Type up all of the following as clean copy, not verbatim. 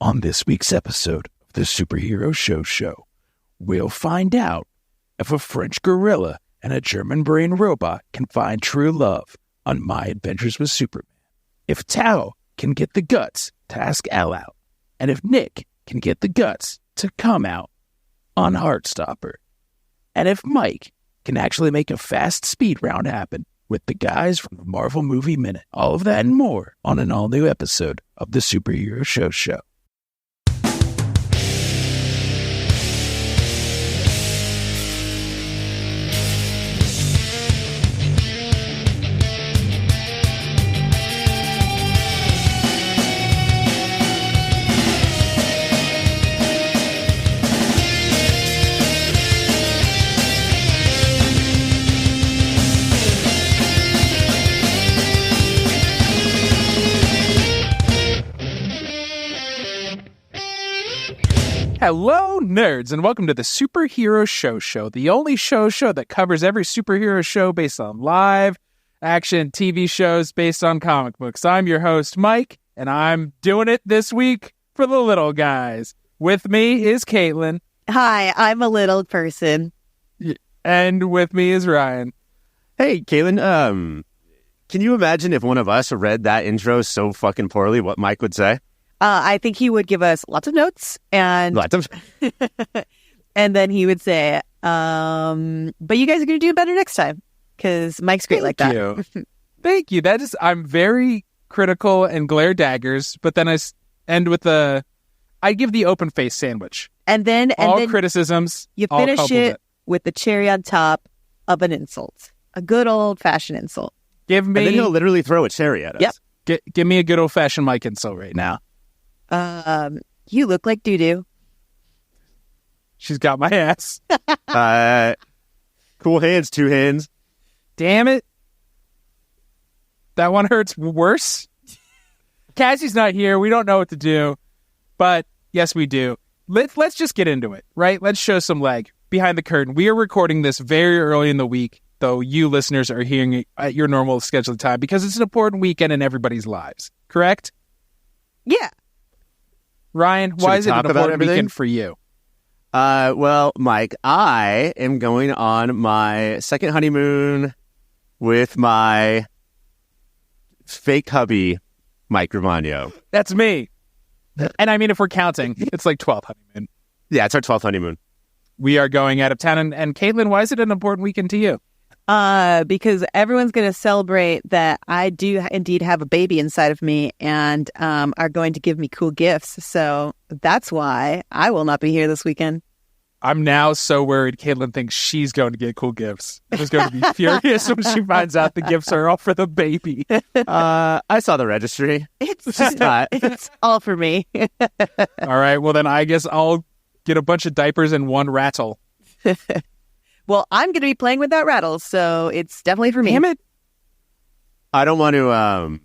On this week's episode of the Superhero Show, we'll find out if a French gorilla and a German brain robot can find true love on My Adventures with Superman, if Tao can get the guts to ask Al out, and if Nick can get the guts to come out on Heartstopper, and if Mike can actually make a fast speed round happen with the guys from the Marvel Movie Minute. All of that and more on an all-new episode of the Superhero Show. Hello, nerds, and welcome to the Superhero Show, the only show that covers every superhero show based on live action TV shows based on comic books. I'm your host, Mike, and I'm doing it this week for the little guys. With me is Katelynn. Hi, I'm a little person. And with me is Ryan. Hey, Katelynn, can you imagine if one of us read that intro so fucking poorly, what Mike would say? I think he would give us lots of notes and and then he would say, but you guys are going to do better next time because Mike's great like that. Thank you. That is, I'm very critical and glare daggers, but then I end with I give the open face sandwich. And then criticisms. You finish it with the cherry on top of an insult, a good old fashioned insult. And then he'll literally throw a cherry at us. Yep. Give me a good old fashioned Mike insult right now. You look like doo-doo. She's got my ass. Cool hands, two hands. Damn it. That one hurts worse. Cassie's not here. We don't know what to do. But yes, we do. Let's just get into it, right? Let's show some leg behind the curtain. We are recording this very early in the week, though you listeners are hearing it at your normal scheduled time because it's an important weekend in everybody's lives. Correct? Yeah. Ryan, why is it an important weekend for you? Well, Mike, I am going on my second honeymoon with my fake hubby, Mike Romano. That's me. And I mean, if we're counting, it's like 12th honeymoon. Yeah, it's our 12th honeymoon. We are going out of town. And Katelynn, why is it an important weekend to you? Because everyone's going to celebrate that I do indeed have a baby inside of me and are going to give me cool gifts. So that's why I will not be here this weekend. I'm now so worried Katelynn thinks she's going to get cool gifts. I'm just going to be furious when she finds out the gifts are all for the baby. I saw the registry. It's all for me. All right. Well, then I guess I'll get a bunch of diapers and one rattle. Well, I'm going to be playing with that rattle, so it's definitely for me. Damn it. I don't want to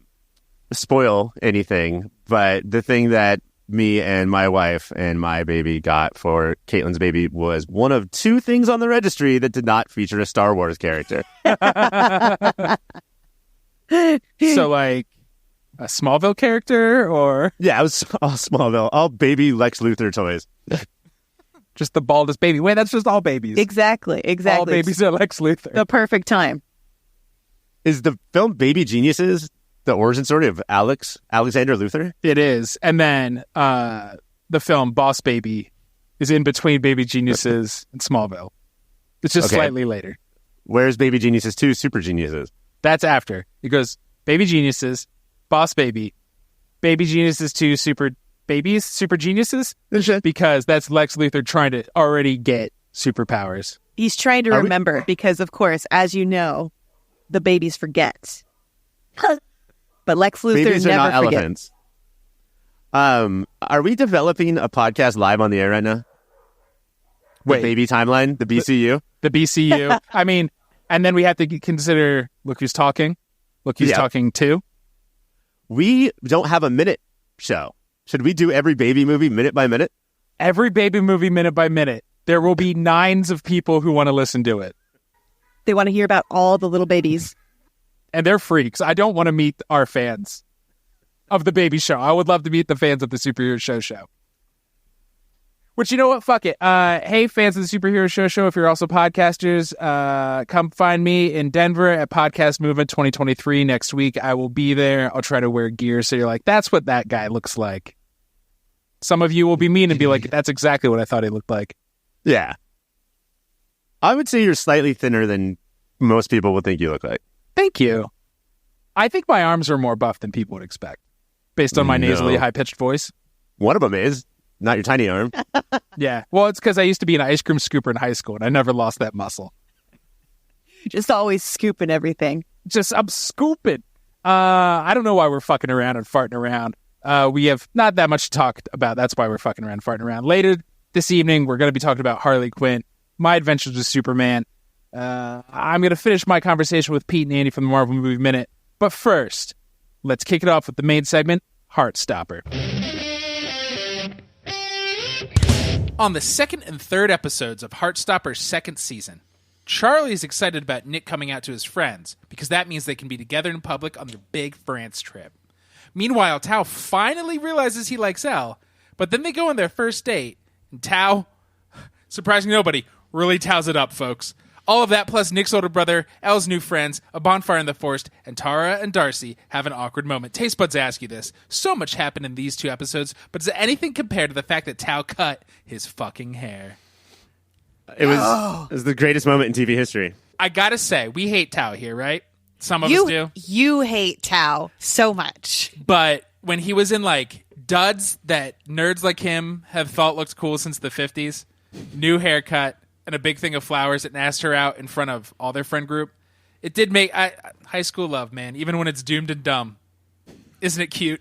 spoil anything, but the thing that me and my wife and my baby got for Katelynn's baby was one of two things on the registry that did not feature a Star Wars character. So, like, a Smallville character, or? Yeah, it was all Smallville, all baby Lex Luthor toys. Just the baldest baby. Wait, that's just all babies. Exactly. All babies are Lex Luthor. The perfect time. Is the film Baby Geniuses the origin story of Alexander Luthor? It is. And then the film Boss Baby is in between Baby Geniuses and Smallville. It's just slightly later. Where's Baby Geniuses 2, Super Geniuses? That's after. It goes Baby Geniuses, Boss Baby, Baby Geniuses 2, Super Geniuses, because that's Lex Luthor trying to already get superpowers. He's trying to remember because, of course, as you know, the babies forget. But Lex Luthor babies never are not forgets. Elephants. Are we developing a podcast live on the air right now? Wait. Baby Timeline, the BCU? The BCU. I mean, and then we have to consider, look who's talking. Look who's talking too. We don't have a minute show. Should we do every baby movie minute by minute? Every baby movie minute by minute. There will be nines of people who want to listen to it. They want to hear about all the little babies. And they're freaks. I don't want to meet our fans. of the baby show. I would love to meet the fans of the Superhero Show. Which, you know what? Fuck it. Hey, fans of the Superhero Show, if you're also podcasters, come find me in Denver at Podcast Movement 2023 next week. I will be there. I'll try to wear gear so you're like, that's what that guy looks like. Some of you will be mean and be like, that's exactly what I thought he looked like. Yeah. I would say you're slightly thinner than most people would think you look like. Thank you. I think my arms are more buff than people would expect, based on my nasally, high-pitched voice. One of them is. Not your tiny arm. Yeah. Well, it's because I used to be an ice cream scooper in high school, and I never lost that muscle. Just always scooping everything. I'm scooping. I don't know why we're fucking around and farting around. We have not that much to talk about. That's why we're fucking around and farting around. Later this evening, we're going to be talking about Harley Quinn, My Adventures with Superman. I'm going to finish my conversation with Pete and Andy from the Marvel Movie Minute. But first, let's kick it off with the main segment, Heartstopper. On the second and third episodes of Heartstopper's second season, Charlie is excited about Nick coming out to his friends because that means they can be together in public on their big France trip. Meanwhile, Tao finally realizes he likes Elle, but then they go on their first date, and Tao, surprising nobody, really Tao's it up, folks. All of that plus Nick's older brother, Elle's new friends, a bonfire in the forest, and Tara and Darcy have an awkward moment. Taste buds ask you this. So much happened in these two episodes, but is it anything compared to the fact that Tao cut his fucking hair? It was the greatest moment in TV history. I gotta say, we hate Tao here, right? Some of us do. You hate Tao so much. But when he was in, like, duds that nerds like him have thought looked cool since the 50s, new haircut, and a big thing of flowers and asked her out in front of all their friend group. It did make high school love, man, even when it's doomed and dumb. Isn't it cute?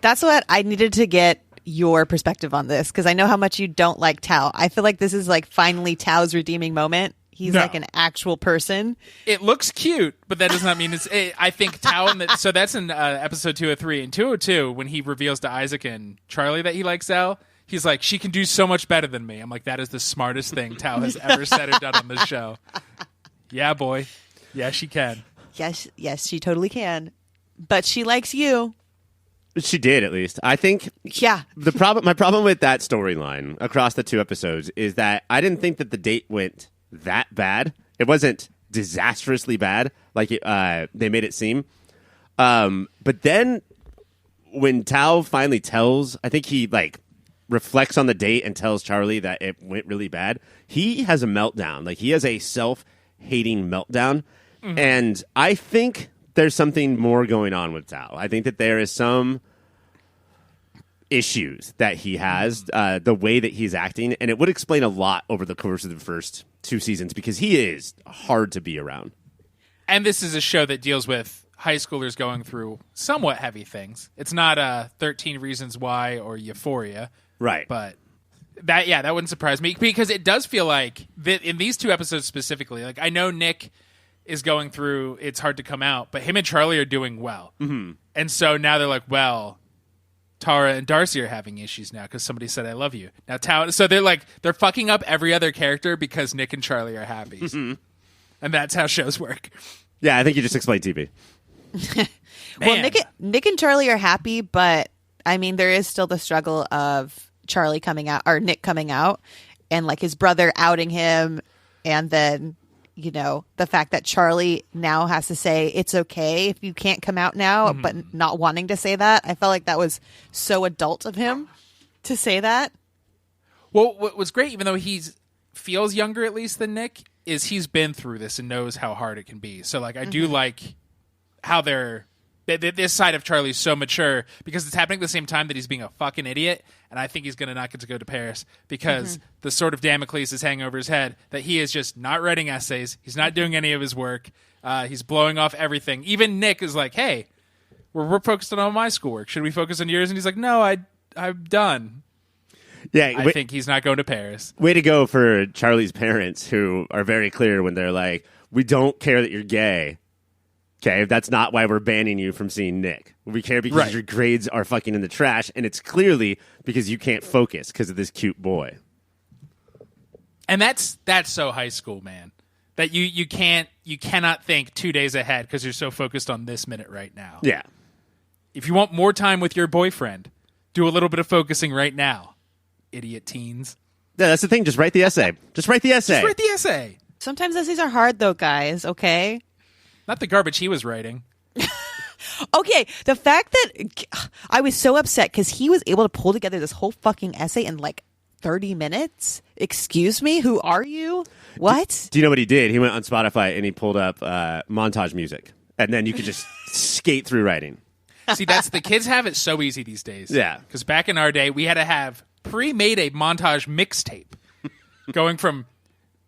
That's what I needed to get your perspective on this, because I know how much you don't like Tao. I feel like this is like finally Tao's redeeming moment. He's like an actual person. It looks cute, but that does not mean it's... I think Tao... So that's in episode 203. In 202, when he reveals to Isaac and Charlie that he likes Elle, he's like, she can do so much better than me. I'm like, that is the smartest thing Tao has ever said or done on this show. Yeah, boy. Yeah, she can. Yes, she totally can. But she likes you. She did, at least. I think my problem with that storyline across the two episodes is that I didn't think that the date went that bad. It wasn't disastrously bad like they made it seem. But then when Tao finally tells, I think he reflects on the date and tells Charlie that it went really bad. He has a meltdown. Like, he has a self-hating meltdown. Mm-hmm. And I think there's something more going on with Tao. I think that there is some issues that he has, the way that he's acting, and it would explain a lot over the course of the first two seasons because he is hard to be around. And this is a show that deals with high schoolers going through somewhat heavy things. It's not 13 Reasons Why or Euphoria. Right. But that wouldn't surprise me because it does feel like in these two episodes specifically, like I know Nick is going through It's Hard to Come Out, but him and Charlie are doing well. Mm-hmm. And so now they're like, well, Tara and Darcy are having issues now because somebody said I love you. Now so they're fucking up every other character because Nick and Charlie are happy. Mm-hmm. And that's how shows work. Yeah, I think you just explained TV. Well, Nick and Charlie are happy, but I mean there is still the struggle of Charlie coming out or Nick coming out and like his brother outing him, and then the fact that Charlie now has to say it's okay if you can't come out now, but not wanting to say that. I felt like that was so adult of him to say that. Well, what was great, even though he feels younger at least than Nick, is he's been through this and knows how hard it can be. So like I do like how this side of Charlie's so mature because it's happening at the same time that he's being a fucking idiot, and I think he's going to not get to go to Paris because the sword of Damocles is hanging over his head that he is just not writing essays. He's not doing any of his work. He's blowing off everything. Even Nick is like, hey, we're focused on all my schoolwork. Should we focus on yours? And he's like, no, I'm done. Yeah, I think he's not going to Paris. Way to go for Charlie's parents, who are very clear when they're like, we don't care that you're gay. Okay, that's not why we're banning you from seeing Nick. We care because your grades are fucking in the trash, and it's clearly because you can't focus because of this cute boy. And that's so high school, man. That you cannot think 2 days ahead because you're so focused on this minute right now. Yeah. If you want more time with your boyfriend, do a little bit of focusing right now, idiot teens. Yeah, that's the thing. Just write the essay. Just write the essay. Sometimes essays are hard, though, guys, okay? Not the garbage he was writing. Okay, the fact that I was so upset because he was able to pull together this whole fucking essay in like 30 minutes. Excuse me? Who are you? What? Do you know what he did? He went on Spotify and he pulled up montage music. And then you could just skate through writing. See, the kids have it so easy these days. Yeah. Because back in our day, we had to have pre-made a montage mixtape going from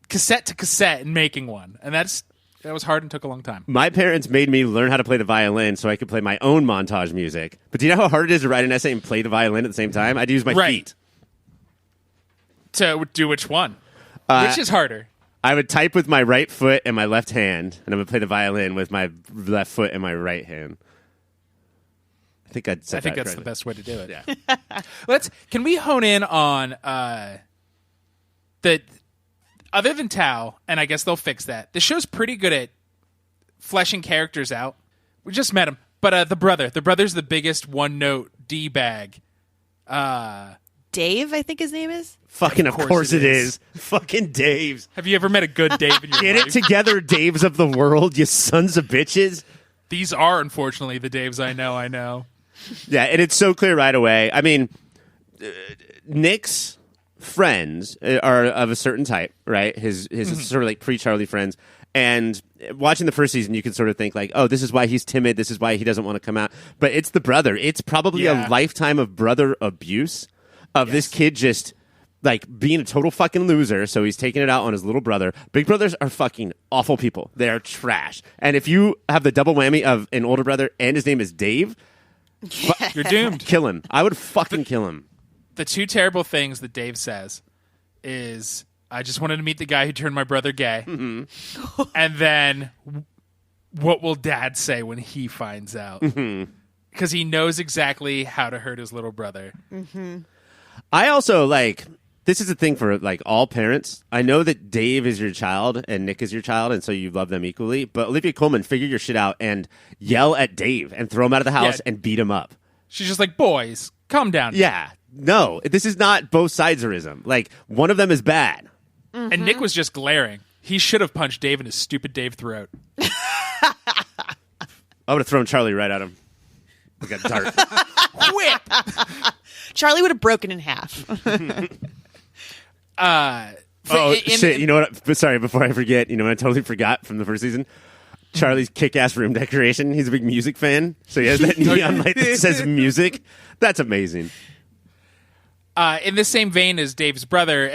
cassette to cassette and making one. And that was hard and took a long time. My parents made me learn how to play the violin so I could play my own montage music. But do you know how hard it is to write an essay and play the violin at the same time? I'd use my feet. To do which one? Which is harder? I would type with my right foot and my left hand, and I would play the violin with my left foot and my right hand. I think that's the best way to do it. Yeah. Can we hone in on the other than Tao, and I guess they'll fix that. The show's pretty good at fleshing characters out. We just met him, but the brother's the biggest one-note D-bag. Dave, I think his name is. Fucking of course it is. Fucking Daves. Have you ever met a good Dave in your Get life? it together, Daves of the world, you sons of bitches. These are, unfortunately, the Daves I know. Yeah, and it's so clear right away. I mean, Nick's friends are of a certain type, right? His sort of like pre-Charlie friends. And watching the first season, you can sort of think like, oh, this is why he's timid. This is why he doesn't want to come out. But it's the brother. It's probably a lifetime of brother abuse of this kid just like being a total fucking loser. So he's taking it out on his little brother. Big brothers are fucking awful people. They are trash. And if you have the double whammy of an older brother and his name is Dave, you're doomed. Kill him. I would fucking kill him. The two terrible things that Dave says is, I just wanted to meet the guy who turned my brother gay. Mm-hmm. And then, what will Dad say when he finds out? Because he knows exactly how to hurt his little brother. Mm-hmm. I also, like, this is a thing for, like, all parents. I know that Dave is your child and Nick is your child, and so you love them equally. But Olivia Colman, figure your shit out and yell at Dave and throw him out of the house and beat him up. She's just like, boys, calm down. Yeah. No, this is not both siderism. Like, one of them is bad. Mm-hmm. And Nick was just glaring. He should have punched Dave in his stupid Dave throat. I would have thrown Charlie right at him. Like a dart. Whip! Charlie would have broken in half. Shit. You know what? Sorry, before I forget, you know what I totally forgot from the first season? Charlie's kick-ass room decoration. He's a big music fan. So he has that neon light that says music. That's amazing. In the same vein as Dave's brother,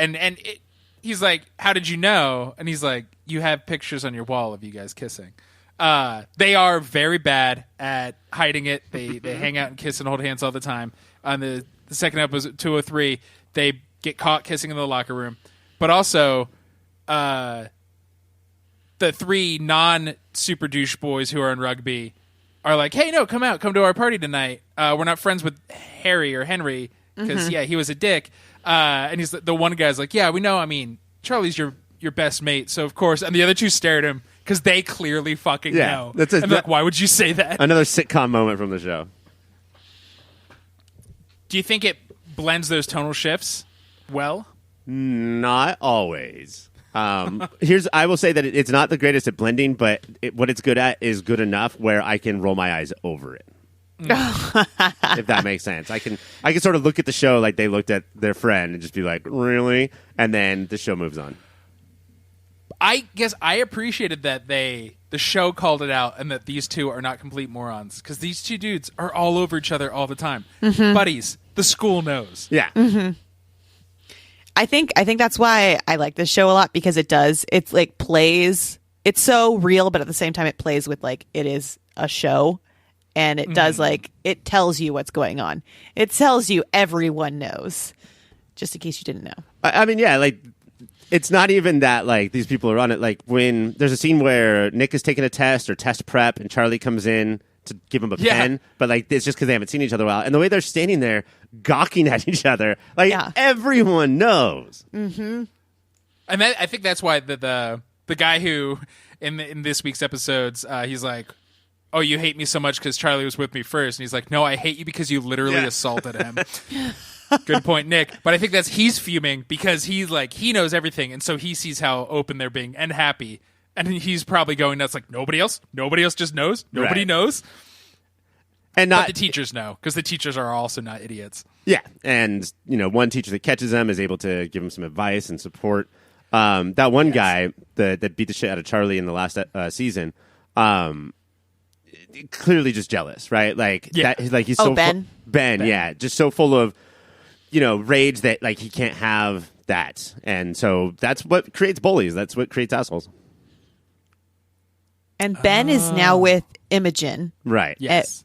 he's like, how did you know? And he's like, you have pictures on your wall of you guys kissing. They are very bad at hiding it. They hang out and kiss and hold hands all the time. On the second episode, 203, they get caught kissing in the locker room. But also, the three non-super douche boys who are in rugby are like, hey, no, come to our party tonight. We're not friends with Harry or Henry because, he was a dick. And he's the one guy's like, yeah, we know. I mean, Charlie's your best mate, so of course. And the other two stare at him because they clearly fucking know. And like, why would you say that? Another sitcom moment from the show. Do you think it blends those tonal shifts well? Not always. I will say that it's not the greatest at blending, but what it's good at is good enough where I can roll my eyes over it. If that makes sense. I can sort of look at the show like they looked at their friend and just be like, really? And then the show moves on. I guess I appreciated that the show called it out and that these two are not complete morons because these two dudes are all over each other all the time. Mm-hmm. Buddies, the school knows. Yeah. Mm-hmm. I think that's why I like this show a lot because it's like plays. It's so real, but at the same time it plays with like it is a show. And it does like, it tells you what's going on. It tells you everyone knows, just in case you didn't know. I mean, yeah, like, it's not even that, like, these people are on it. Like, when there's a scene where Nick is taking a test or test prep and Charlie comes in to give him a pen, but, like, it's just because they haven't seen each other a while. And the way they're standing there gawking at each other, like, everyone knows. Mm-hmm. And I think that's why the guy who, in this week's episodes, he's like, oh, you hate me so much because Charlie was with me first. And he's like, no, I hate you because you literally assaulted him. Good point, Nick. But I think he's fuming because he's like, he knows everything. And so he sees how open they're being and happy. And he's probably going nuts like, nobody else just knows. Nobody knows. And but the teachers know because the teachers are also not idiots. Yeah. And, one teacher that catches them is able to give him some advice and support. That one guy that beat the shit out of Charlie in the last season, clearly just jealous, right? Like, he's so Ben. Ben, yeah, just so full of, rage that like he can't have that, and so that's what creates bullies. That's what creates assholes. And Ben is now with Imogen, right? Yes,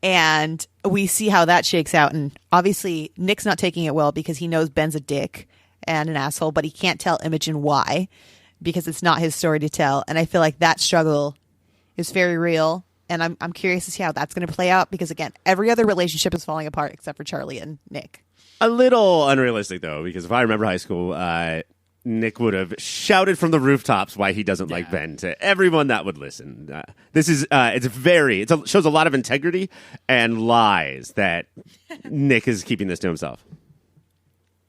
and we see how that shakes out. And obviously, Nick's not taking it well because he knows Ben's a dick and an asshole, but he can't tell Imogen why because it's not his story to tell. And I feel like that struggle is very real. And I'm curious to see how that's going to play out because, again, every other relationship is falling apart except for Charlie and Nick. A little unrealistic, though, because if I remember high school, Nick would have shouted from the rooftops why he doesn't like Ben to everyone that would listen. This is it shows a lot of integrity and lies that Nick is keeping this to himself.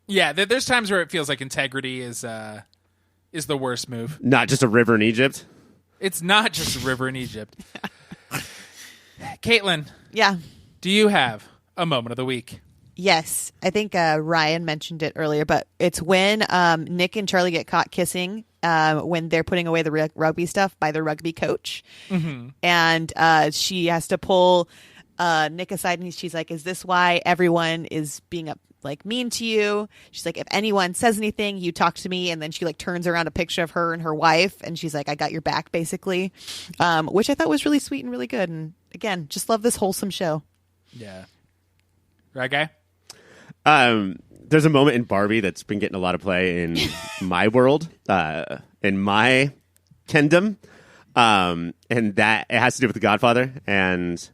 Yeah, there's times where it feels like integrity is the worst move. Not just a river in Egypt. It's not just a river in Egypt. Katelynn. Yeah. Do you have a moment of the week? Yes. I think Ryan mentioned it earlier, but it's when Nick and Charlie get caught kissing when they're putting away the rugby stuff by the rugby coach. Mm-hmm. And she has to pull Nick aside and she's like, is this why everyone is being mean to you? She's like, if anyone says anything, you talk to me. And then she turns around a picture of her and her wife and she's like, I got your back, basically, which I thought was really sweet and really good. And again, just love this wholesome show. Yeah. Right, guy? There's a moment in Barbie that's been getting a lot of play in my world, in my kingdom, and that it has to do with The Godfather. And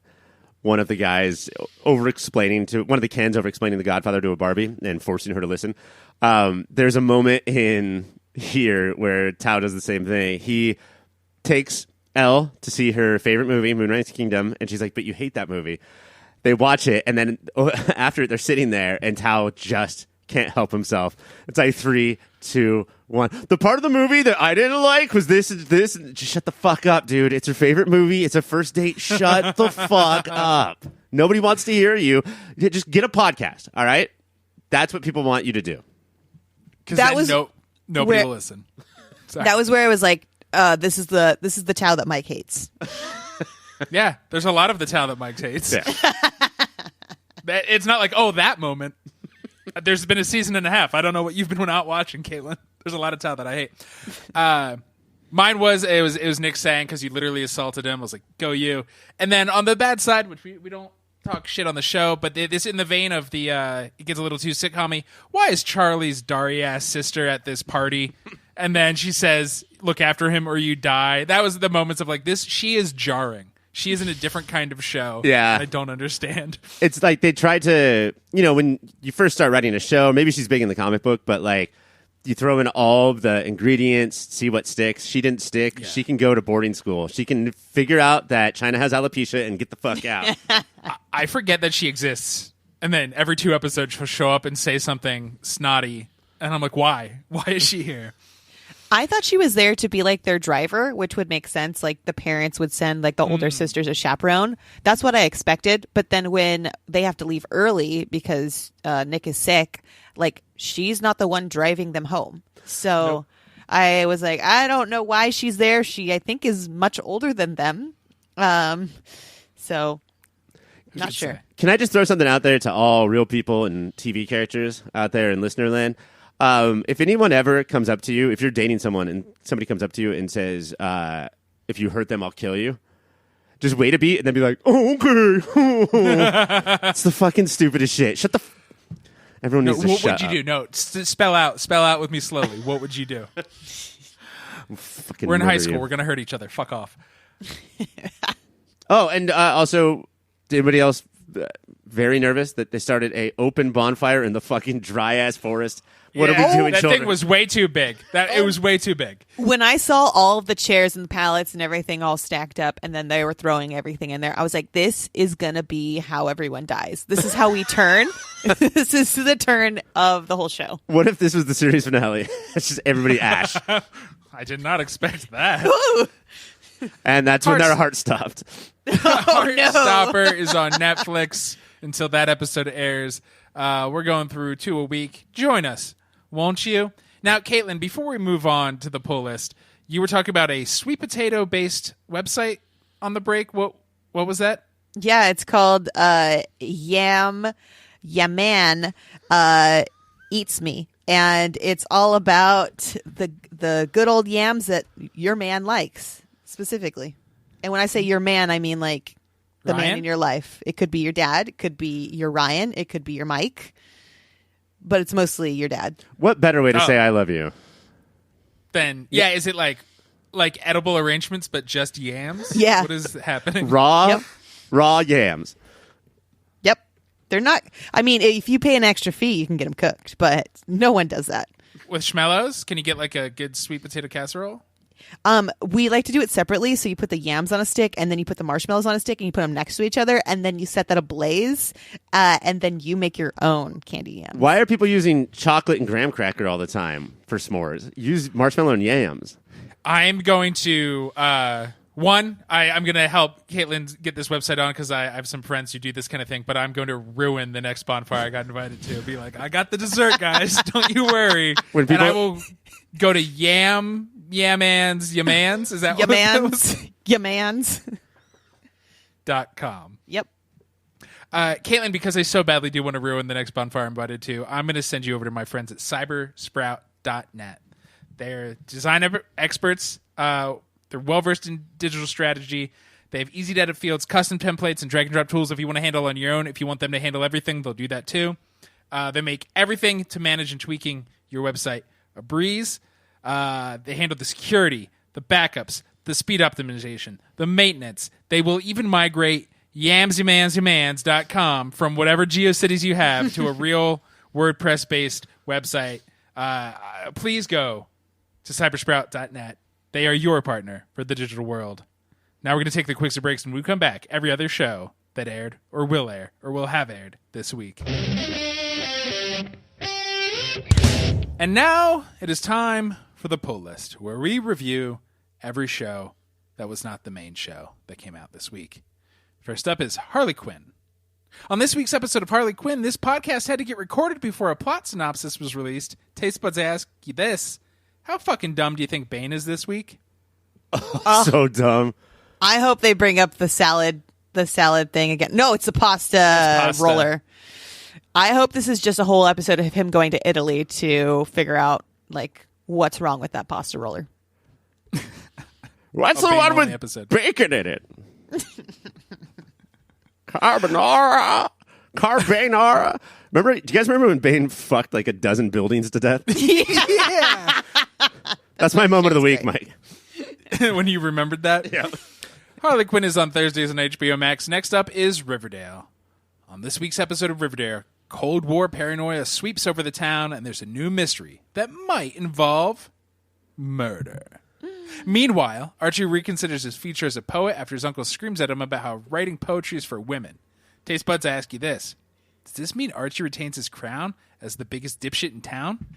one of the Kens over-explaining The Godfather to a Barbie and forcing her to listen. There's a moment in here where Tao does the same thing. He takes Elle to see her favorite movie, Moonrise Kingdom, and she's like, but you hate that movie. They watch it, and then after it, they're sitting there, and Tao just can't help himself. It's like 3, 2, 1. The part of the movie that I didn't like was this. Just shut the fuck up, dude. It's her favorite movie. It's a first date. Shut the fuck up. Nobody wants to hear you. Just get a podcast, all right? That's what people want you to do. Because nobody will listen. Sorry. That was where it was like, this is the Tao that Mike hates. Yeah, there's a lot of the Tao that Mike hates. Yeah. It's not like, that moment. There's been a season and a half. I don't know what you've been out watching, Katelynn. There's a lot of Tao that I hate. Mine was Nick saying, because you literally assaulted him. I was like, go you. And then on the bad side, which we don't talk shit on the show, but this in the vein of the it gets a little too sitcom-y. Why is Charlie's Dari-ass sister at this party? And then she says, look after him or you die. That was the moments of like this. She is jarring. She is in a different kind of show. Yeah. I don't understand. It's like they try to, when you first start writing a show, maybe she's big in the comic book, but like you throw in all of the ingredients, see what sticks. She didn't stick. Yeah. She can go to boarding school. She can figure out that China has alopecia and get the fuck out. I forget that she exists. And then every 2 episodes she'll show up and say something snotty. And I'm like, why? Why is she here? I thought she was there to be like their driver, which would make sense. Like the parents would send like the older sisters a chaperone. That's what I expected. But then when they have to leave early because Nick is sick, like she's not the one driving them home. So nope. I was like, I don't know why she's there. She, I think, is much older than them. So not sure. Can I just throw something out there to all real people and TV characters out there in listener land? If anyone ever comes up to you, if you're dating someone and somebody comes up to you and says, if you hurt them, I'll kill you. Just wait a beat and then be like, oh, okay. It's the fucking stupidest shit. Shut the Everyone needs to shut up. What would you do? No, spell out with me slowly. What would you do? We're in high school. We're going to hurt each other. Fuck off. Oh, and also, did anybody else very nervous that they started a open bonfire in the fucking dry ass forest. What are we doing, That children? thing was way too big. It was way too big. When I saw all of the chairs and the pallets and everything all stacked up, and then they were throwing everything in there, I was like, this is going to be how everyone dies. This is how we turn. This is the turn of the whole show. What if this was the series finale? It's just everybody ash. I did not expect that. And that's when their heart stopped. Heartstopper is on Netflix until that episode airs. We're going through 2 a week. Join us, won't you? Now, Katelynn, before we move on to the pull list, you were talking about a sweet potato-based website on the break. What was that? Yeah, it's called Yaman Eats Me. And it's all about the good old yams that your man likes, specifically. And when I say your man, I mean like the Ryan? man in your life. It could be your dad. It could be your Ryan. It could be your Mike. But it's mostly your dad. What better way to say I love you? Then, is it like edible arrangements, but just yams? Yeah. What is happening? Raw yams. Yep. They're not. I mean, if you pay an extra fee, you can get them cooked. But no one does that. With schmellows? Can you get like a good sweet potato casserole? We like to do it separately. So you put the yams on a stick, and then you put the marshmallows on a stick, and you put them next to each other, and then you set that ablaze, and then you make your own candy yams. Why are people using chocolate and graham cracker all the time for s'mores? Use marshmallow and yams. I'm going to I'm going to help Katelynn get this website on because I have some friends who do this kind of thing, but I'm going to ruin the next bonfire I got invited to. Be like, I got the dessert, guys. Don't you worry. When people- And I will go to Yamans. Is that what it was? Yamans.com. Yep. Katelynn, because I so badly do want to ruin the next bonfire I'm invited to, I'm going to send you over to my friends at cybersprout.net. They're design experts. They're well-versed in digital strategy. They have easy-to-edit fields, custom templates, and drag-and-drop tools if you want to handle on your own. If you want them to handle everything, they'll do that too. They make everything to manage and tweaking your website a breeze. They handle the security, the backups, the speed optimization, the maintenance. They will even migrate yamsymans.com from whatever GeoCities you have to a real WordPress-based website. Please go to cybersprout.net. They are your partner for the digital world. Now we're going to take the quick breaks, and when we come back, every other show that aired or will have aired this week. And now it is time for the pull list, where we review every show that was not the main show that came out this week. First up is Harley Quinn. On this week's episode of Harley Quinn, this podcast had to get recorded before a plot synopsis was released. Taste buds ask you this. How fucking dumb do you think Bane is this week? So dumb. I hope they bring up the salad thing again. No, it's the pasta roller. I hope this is just a whole episode of him going to Italy to figure out like what's wrong with that pasta roller. What's the one with episode. Bacon in it? Carbonara. Do you guys remember when Bane fucked like a dozen buildings to death? Yeah. That's my moment of the week, great. Mike. When you remembered that? Yeah. Harley Quinn is on Thursdays on HBO Max. Next up is Riverdale. On this week's episode of Riverdale, Cold War paranoia sweeps over the town, and there's a new mystery that might involve murder. Meanwhile, Archie reconsiders his future as a poet after his uncle screams at him about how writing poetry is for women. Taste buds, I ask you this. Does this mean Archie retains his crown as the biggest dipshit in town?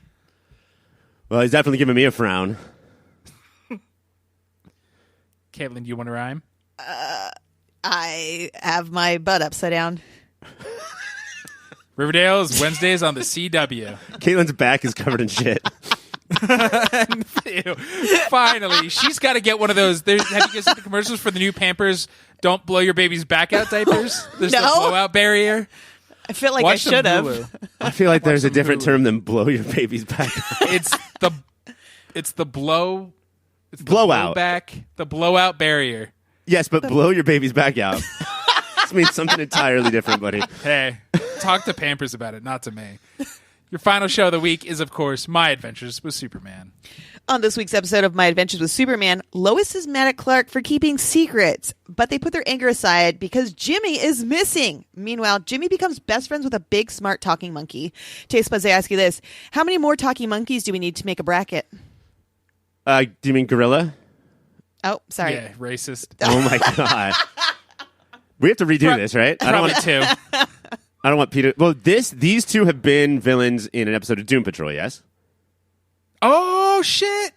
Well, he's definitely giving me a frown. Katelynn, do you want to rhyme? I have my butt upside down. Riverdale is Wednesdays on the CW. Caitlin's back is covered in shit. Ew. Finally, she's got to get one of those. Have you guys seen the commercials for the new Pampers "Don't Blow Your Baby's Back Out" diapers? There's the blowout barrier. I feel like Watch I should have. Hulu. I feel like there's a different term than blow your baby's back. It's the blow. It's the Blowout. The blowout barrier. Yes, but blow your baby's back out. This means something entirely different, buddy. Hey, talk to Pampers about it, not to me. Your final show of the week is, of course, My Adventures with Superman. On this week's episode of My Adventures with Superman, Lois is mad at Clark for keeping secrets, but they put their anger aside because Jimmy is missing. Meanwhile, Jimmy becomes best friends with a big, smart talking monkey. Taste Buds, I ask you this. How many more talking monkeys do we need to make a bracket? Do you mean gorilla? Oh, sorry. Yeah, racist. Oh, my God. We have to redo this, right? Probably two. I don't want Peter. Well, these two have been villains in an episode of Doom Patrol, yes? Oh, shit.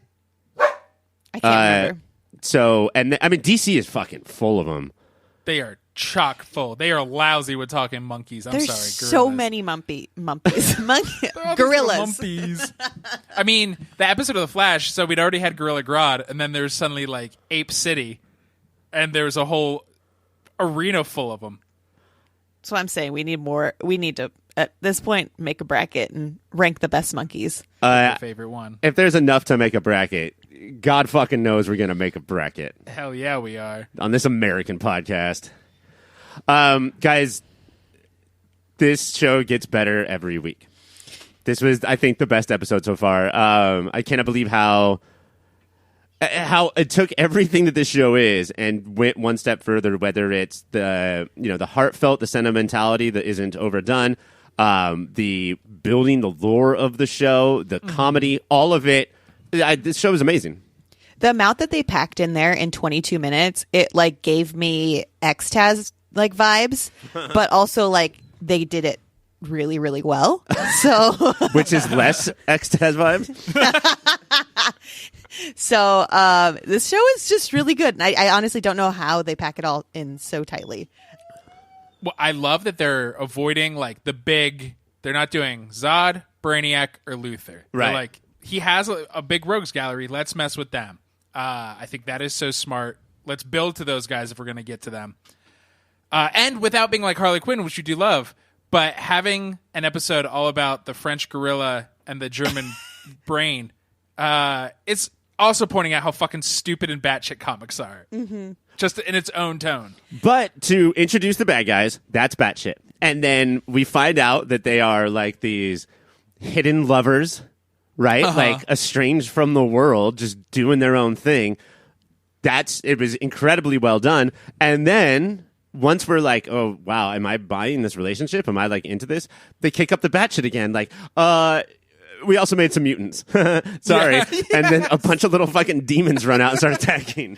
I can't remember. So, DC is fucking full of them. They are chock full. They are lousy with talking monkeys. I'm There's sorry, so gorillas. many mumpies. All these Gorillas. little mumpies. I mean, the episode of The Flash, so we'd already had Gorilla Grodd, and then there's suddenly, like, Ape City, and there's a whole arena full of them. So I'm saying we need more. We need to, at this point, make a bracket and rank the best monkeys. My favorite one. If there's enough to make a bracket, God fucking knows we're going to make a bracket. Hell yeah, we are. On this American podcast. Guys, this show gets better every week. This was, I think, the best episode so far. I cannot believe how it took everything that this show is and went one step further, whether it's the heartfelt, the sentimentality that isn't overdone, the building the lore of the show, the comedy, all of it. This show is amazing. The amount that they packed in there in 22 minutes, it like gave me X-Taz like vibes, but also like they did it really, really well. So, which is less X-Taz vibes. So this show is just really good. And I honestly don't know how they pack it all in so tightly. Well, I love that they're avoiding like the big. They're not doing Zod, Brainiac, or Luthor. Right. They're like he has a big rogues gallery. Let's mess with them. I think that is so smart. Let's build to those guys if we're going to get to them. And without being like Harley Quinn, which you do love, but having an episode all about the French gorilla and the German brain, it's also pointing out how fucking stupid and batshit comics are. Mm-hmm. Just in its own tone. But to introduce the bad guys, that's batshit. And then we find out that they are like these hidden lovers, right? Like estranged from the world, just doing their own thing. It was incredibly well done. And then once we're like, oh, wow, am I buying this relationship? Am I like into this? They kick up the batshit again. Like, we also made some mutants. Sorry. Yeah, yes. And then a bunch of little fucking demons run out and start attacking.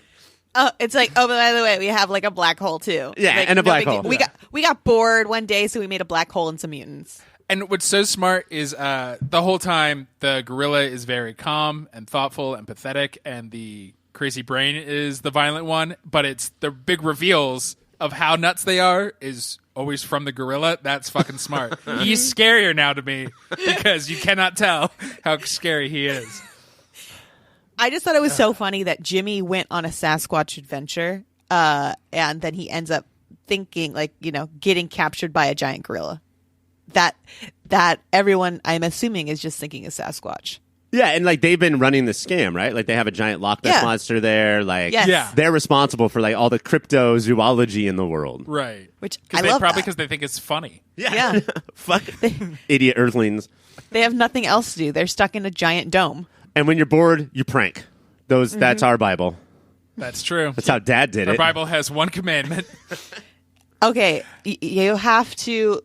Oh, it's like, oh, but by the way, we have like a black hole too. Yeah, like, and a black hole. We got bored one day, so we made a black hole and some mutants. And what's so smart is the whole time the gorilla is very calm and thoughtful and pathetic, and the crazy brain is the violent one. But it's the big reveals of how nuts they are is always from the gorilla. That's fucking smart. He's scarier now to me because you cannot tell how scary he is. I just thought it was so funny that Jimmy went on a Sasquatch adventure, and then he ends up thinking, like, getting captured by a giant gorilla. That everyone, I'm assuming, is just thinking is Sasquatch. Yeah, and like they've been running the scam, right? Like they have a giant Loch Ness monster there. Like, they're responsible for like all the cryptozoology in the world, right? Which I love. Probably because they think it's funny. Yeah. Fuck idiot Earthlings. They have nothing else to do. They're stuck in a giant dome. And when you're bored, you prank. That's our Bible. That's true. That's how Dad did it. Our Bible has one commandment. Okay, you have to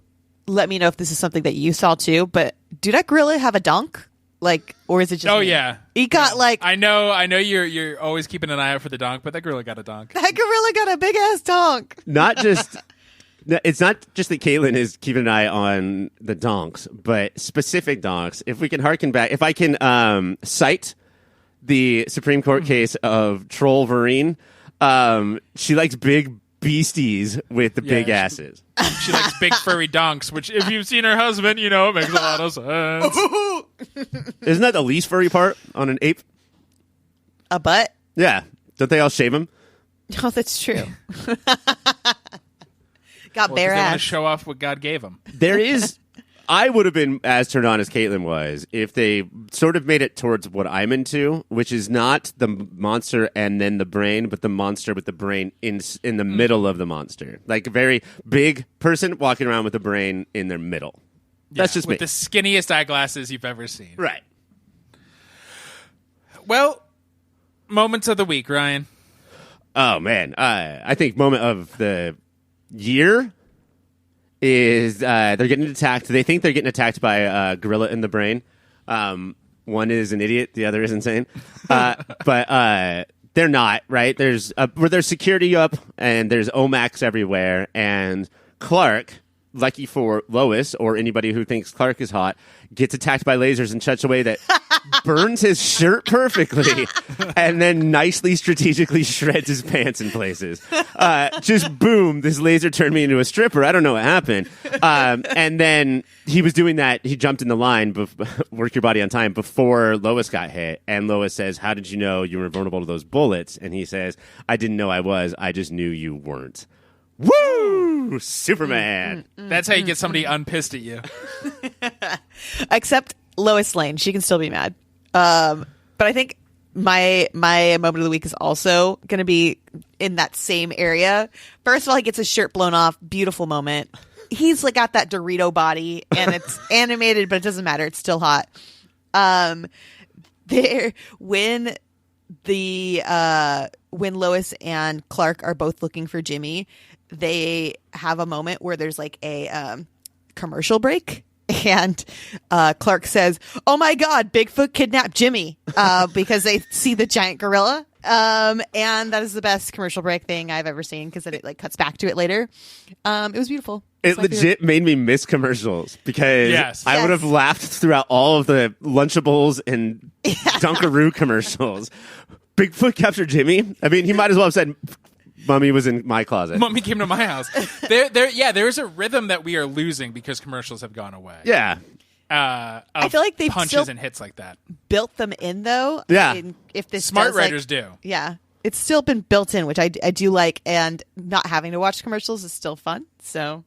let me know if this is something that you saw too. But do that gorilla have a donk? Like, or is it just? Oh me? yeah, he got like. I know. You're always keeping an eye out for the donk, but that gorilla got a donk. That gorilla got a big ass donk. Not just. It's not just that Katelynn is keeping an eye on the donks, but specific donks. If we can harken back, if I can cite the Supreme Court case of Troll Vereen, she likes big beasties with the big asses. She likes big furry donks, which if you've seen her husband, it makes a lot of sense. Isn't that the least furry part on an ape? A butt? Yeah. Don't they all shave him? Oh, that's true. Got bare ass. They want to ass. show off what God gave them. There is. I would have been as turned on as Katelynn was if they sort of made it towards what I'm into, which is not the monster and then the brain, but the monster with the brain in the middle of the monster. Like a very big person walking around with the brain in their middle. That's just with me. the skinniest eyeglasses you've ever seen. Right. Well, moments of the week, Ryan. Oh, man. I think moment of the year is they're getting attacked. They think they're getting attacked by a gorilla in the brain. One is an idiot. The other is insane. But they're not, right? There's security up, and there's Omax everywhere. And Clark, lucky for Lois or anybody who thinks Clark is hot, gets attacked by lasers in such a way that burns his shirt perfectly and then nicely strategically shreds his pants in places. Just boom, this laser turned me into a stripper. I don't know what happened. And then he was doing that. He jumped in the line, work your body on time, before Lois got hit. And Lois says, how did you know you were vulnerable to those bullets? And he says, I didn't know I was. I just knew you weren't. Woo! Superman. That's how you get somebody unpissed at you. Except Lois Lane. She can still be mad. But I think my moment of the week is also going to be in that same area. First of all, he gets his shirt blown off. Beautiful moment. He's like got that Dorito body, and it's animated, but it doesn't matter. It's still hot. When Lois and Clark are both looking for Jimmy, they have a moment where there's like a commercial break, and Clark says, "Oh my God, Bigfoot kidnapped Jimmy," because they see the giant gorilla. And that is the best commercial break thing I've ever seen, because it like cuts back to it later. It was beautiful. It legit made me miss commercials, because I would have laughed throughout all of the Lunchables and Dunkaroo commercials. Bigfoot captured Jimmy. I mean, he might as well have said, Mummy was in my closet. Mummy came to my house. There's a rhythm that we are losing because commercials have gone away. Yeah. I feel like they've punches and hits like that. Built them in, though. Yeah. If this smart does, writers do. Yeah. It's still been built in, which I do like, and not having to watch commercials is still fun. So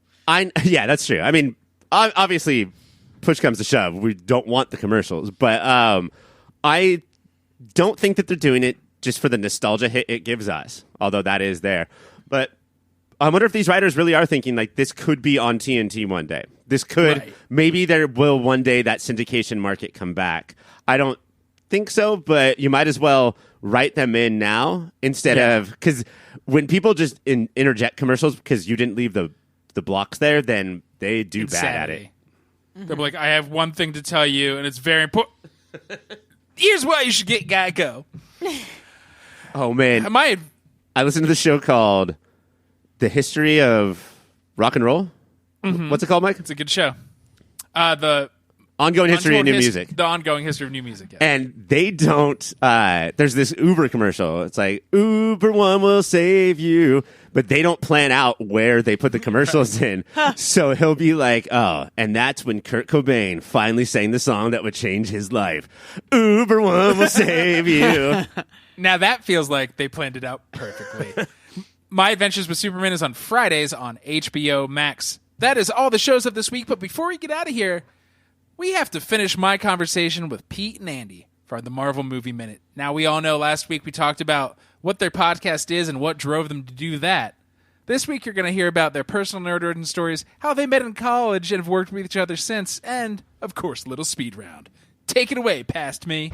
yeah, that's true. I mean, obviously, push comes to shove, we don't want the commercials, but I don't think that they're doing it just for the nostalgia hit it gives us, although that is there. But I wonder if these writers really are thinking like this could be on TNT one day. This could, maybe there will one day that syndication market come back. I don't think so, but you might as well write them in now instead of, because when people just interject commercials because you didn't leave the blocks there, then they do bad at it. They're like, I have one thing to tell you, and it's very important. Here's why you should get Geico. Oh, man. I listened to the show called The History of Rock and Roll. Mm-hmm. What's it called, Mike? It's a good show. The Ongoing History of New Music. The Ongoing History of New Music, yeah. And they don't... there's this Uber commercial. It's like, Uber One will save you. But they don't plan out where they put the commercials in. So he'll be like, oh, and that's when Kurt Cobain finally sang the song that would change his life. Uber One will save you. Now that feels like they planned it out perfectly. My Adventures with Superman is on Fridays on HBO Max. That is all the shows of this week. But before we get out of here, we have to finish my conversation with Pete and Andy for the Marvel Movie Minute. Now, we all know last week we talked about what their podcast is and what drove them to do that. This week you're going to hear about their personal nerd origin stories, how they met in college and have worked with each other since, and, of course, a little speed round. Take it away, past me.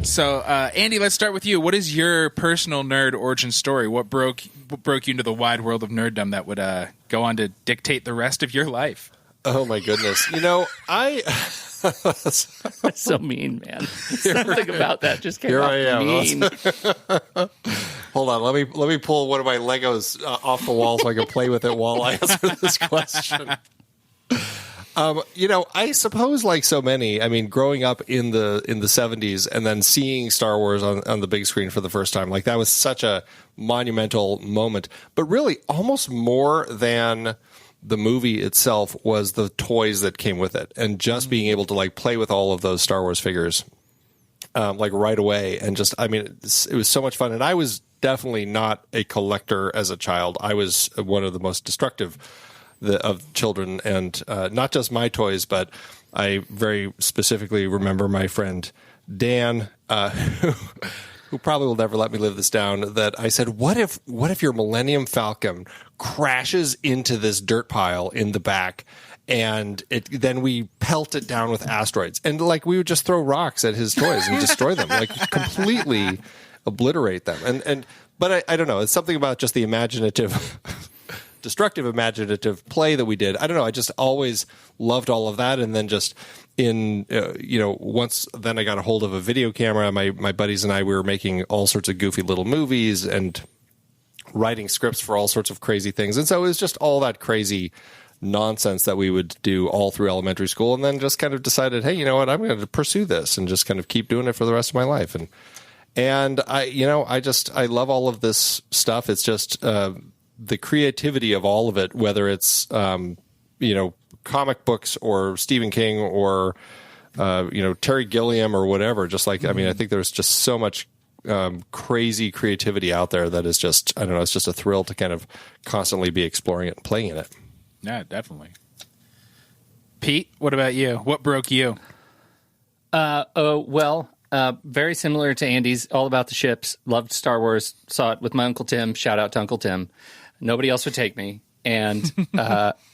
So, Andy, let's start with you. What is your personal nerd origin story? What broke you into the wide world of nerddom that would go on to dictate the rest of your life? Oh, my goodness. You know, That's so mean, man. Something about that just came Here off I am. mean. Hold on, let me pull one of my Legos off the wall so I can play with it while I answer this question. You know, I suppose like so many, I mean, growing up in the 70s and then seeing Star Wars on the big screen for the first time, like that was such a monumental moment. But really, almost more than the movie itself was the toys that came with it, and just being able to like play with all of those Star Wars figures like right away. And just, I mean, it was so much fun. And I was definitely not a collector as a child. I was one of the most destructive of children, and not just my toys, but I very specifically remember my friend Dan, who probably will never let me live this down, that I said, what if your Millennium Falcon crashes into this dirt pile in the back, and then we pelt it down with asteroids. And like we would just throw rocks at his toys and destroy them, like completely obliterate them. But I don't know. It's something about just the destructive imaginative play that we did. I don't know. I just always loved all of that. And then just once then I got a hold of a video camera. My buddies and I, we were making all sorts of goofy little movies and writing scripts for all sorts of crazy things. And so it was just all that crazy nonsense that we would do all through elementary school, and then just kind of decided, hey, you know what, I'm going to pursue this and just kind of keep doing it for the rest of my life. And I love all of this stuff. It's just the creativity of all of it, whether it's comic books or Stephen King or Terry Gilliam or whatever. Just like I think there's just so much crazy creativity out there that is just, I don't know, it's just a thrill to kind of constantly be exploring it and playing in it. Yeah, definitely. Pete, what about you? What broke you? Very similar to Andy's, all about the ships. Loved Star Wars. Saw it with my Uncle Tim. Shout out to Uncle Tim. Nobody else would take me. And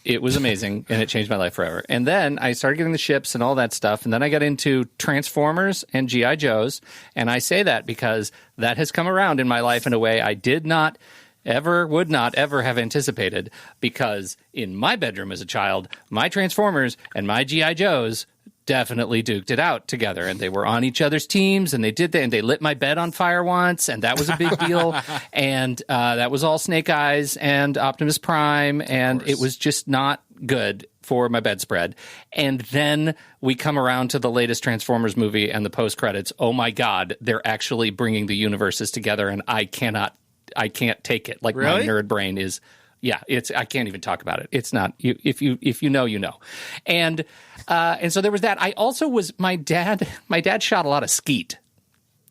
it was amazing, and it changed my life forever. And then I started getting the ships and all that stuff, and then I got into Transformers and G.I. Joes, and I say that because that has come around in my life in a way I would not ever have anticipated, because in my bedroom as a child, my Transformers and my G.I. Joes definitely duked it out together, and they were on each other's teams, and they did that, and they lit my bed on fire once, and that was a big deal. And that was all Snake Eyes and Optimus Prime, and it was just not good for my bedspread. And then we come around to the latest Transformers movie and the post credits. Oh my God, they're actually bringing the universes together, and I can't take it. Like, really? My nerd brain is, I can't even talk about it. It's not, if you know, you know. And so there was that. I also my dad shot a lot of skeet.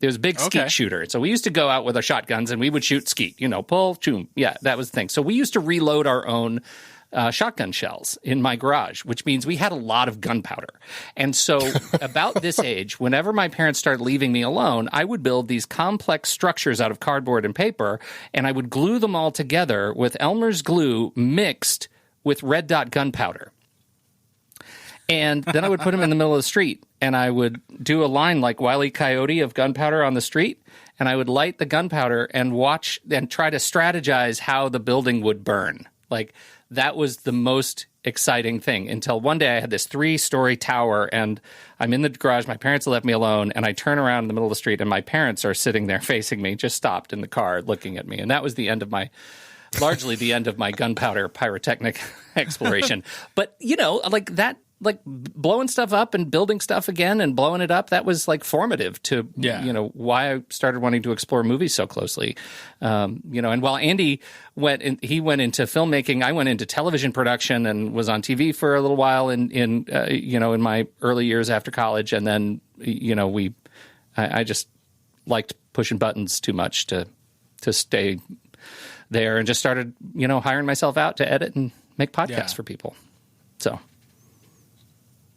There was a big skeet shooter. So we used to go out with our shotguns and we would shoot skeet, pull, choom. Yeah, that was the thing. So we used to reload our own shotgun shells in my garage, which means we had a lot of gunpowder. And so about this age, whenever my parents started leaving me alone, I would build these complex structures out of cardboard and paper, and I would glue them all together with Elmer's glue mixed with red dot gunpowder. And then I would put them in the middle of the street, and I would do a line like Wile E. Coyote of gunpowder on the street, and I would light the gunpowder and watch and try to strategize how the building would burn. Like, that was the most exciting thing, until one day I had this 3-story tower, and I'm in the garage. My parents left me alone, and I turn around in the middle of the street, and my parents are sitting there facing me, just stopped in the car looking at me. And that was largely the end of my gunpowder pyrotechnic exploration. But, like that, like blowing stuff up and building stuff again and blowing it up, that was like formative to, why I started wanting to explore movies so closely. And while Andy went into filmmaking, I went into television production and was on TV for a little while in my early years after college. And then, I just liked pushing buttons too much to stay there, and just started, hiring myself out to edit and make podcasts for people. So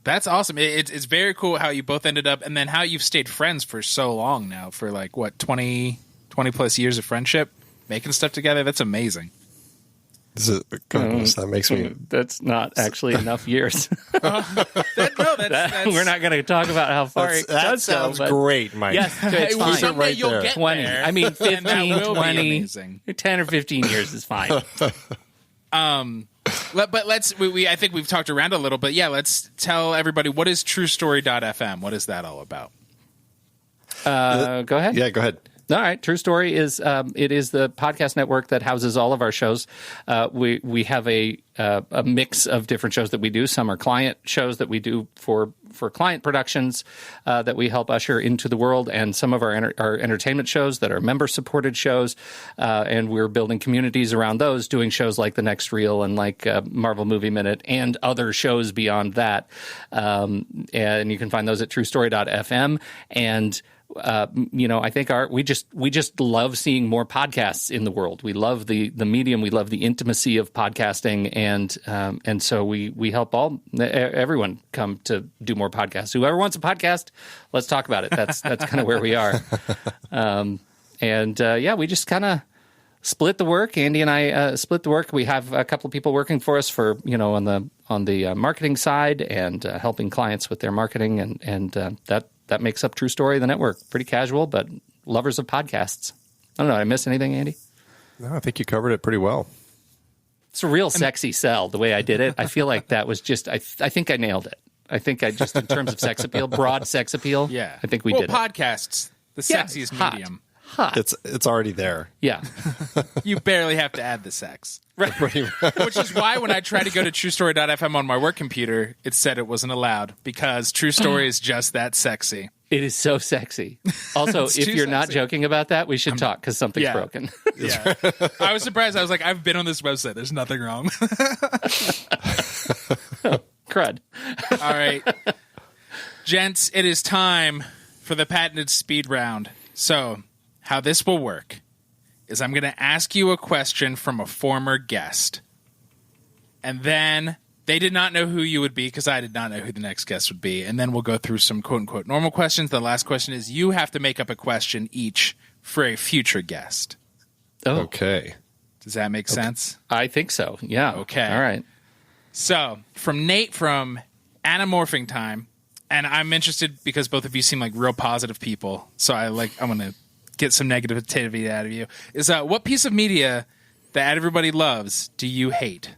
that's awesome. It's very cool how you both ended up, and then how you've stayed friends for so long now, for like, what, 20 plus years of friendship, making stuff together. That's amazing. Goodness, that makes me... That's not actually enough years. That's we're not going to talk about how far it that does sounds go, great, Mike. Yes, it's fine. Someday you'll get 20. there. I mean, 15, 20, 10 or 15 years is fine. But I think we've talked around a little, but let's tell everybody, what is TrueStory.fm? What is that all about? Go ahead. Yeah, go ahead. All right. True Story is it is the podcast network that houses all of our shows. We have a mix of different shows that we do. Some are client shows that we do for client productions that we help usher into the world, and some of our entertainment shows that are member-supported shows. And we're building communities around those, doing shows like The Next Reel and like Marvel Movie Minute and other shows beyond that. And you can find those at TrueStory.fm. And I think we just love seeing more podcasts in the world. We love the medium. We love the intimacy of podcasting, and so we help everyone come to do more podcasts. Whoever wants a podcast, let's talk about it. That's kind of where we are. We just kind of split the work. Andy and I split the work. We have a couple of people working for us for, on the marketing side and helping clients with their marketing. And that makes up True Story, the network. Pretty casual, but lovers of podcasts. I don't know. Did I miss anything, Andy? No, I think you covered it pretty well. It's a real sexy sell, the way I did it. I feel like that was just, I think I nailed it. I think I just, in terms of sex appeal, broad sex appeal, Yeah. I think we did it. Podcasts, the sexiest hot. medium. Hot. It's already there. Yeah. You barely have to add the sex. Right. Which is why when I tried to go to TrueStory.fm on my work computer, it said it wasn't allowed because True Story is just that sexy. It is so sexy. Also, if too you're not sexy. joking about that, we should talk because something's broken. Yeah. I was surprised. I was like, I've been on this website. There's nothing wrong. Crud. All right. Gents, it is time for the patented speed round. So, how this will work is I'm going to ask you a question from a former guest. And then they did not know who you would be because I did not know who the next guest would be. And then we'll go through some quote-unquote normal questions. The last question is you have to make up a question each for a future guest. Oh, Okay. Does that make sense? I think so. Yeah. Okay. All right. So, from Nate from Anamorphing Time, and I'm interested because both of you seem like real positive people, so I'm going to get some negativity out of you, is what piece of media that everybody loves do you hate?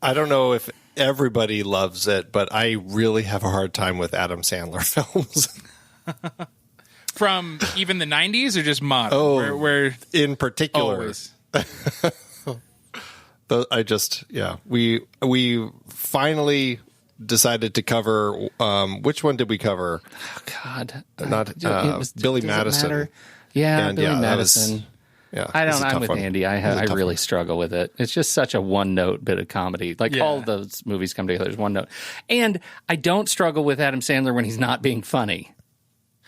I don't know if everybody loves it, but I really have a hard time with Adam Sandler films. From even the 90s or just modern? Oh, where in particular. always. We finally decided to cover. Which one did we cover? Oh, God. Not Billy does it Madison. matter? Yeah, And, Billy yeah, that Madison. was- Yeah, I this is don't. a I'm tough with one. Andy. This is a I tough really one. struggle with it. It's just such a one-note bit of comedy. Like Yeah. all of those movies come together as one note. And I don't struggle with Adam Sandler when he's not being funny.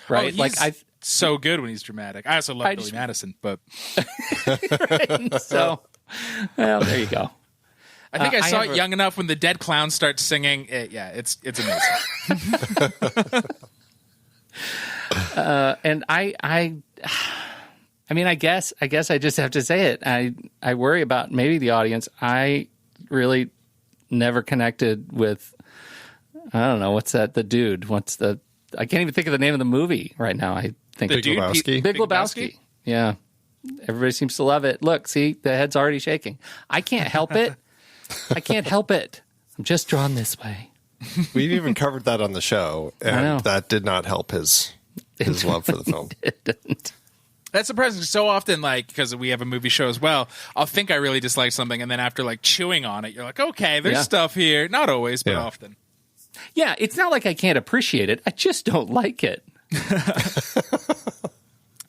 Right? Oh, he's so good when he's dramatic. I also love Billy Madison, but Right? So, well, there you go. I think I saw have it young enough when the dead clown starts singing. It's amazing. And I mean, I guess I just have to say it. I worry about maybe the audience. I really never connected with, I don't know, what's that? The dude. I can't even think of the name of the movie right now. I think The dude, Lebowski? Big Lebowski. Yeah. Everybody seems to love it. Look, see, the head's already shaking. I can't help it. I can't help it. I'm just drawn this way. We even covered that on the show, I know. and that did not help his love for the film. It didn't. That's surprising. So often, because we have a movie show as well, I'll think I really dislike something, and then after chewing on it, you're like, okay, there's stuff here. Not always, but Yeah. often. Yeah, it's not like I can't appreciate it. I just don't like it.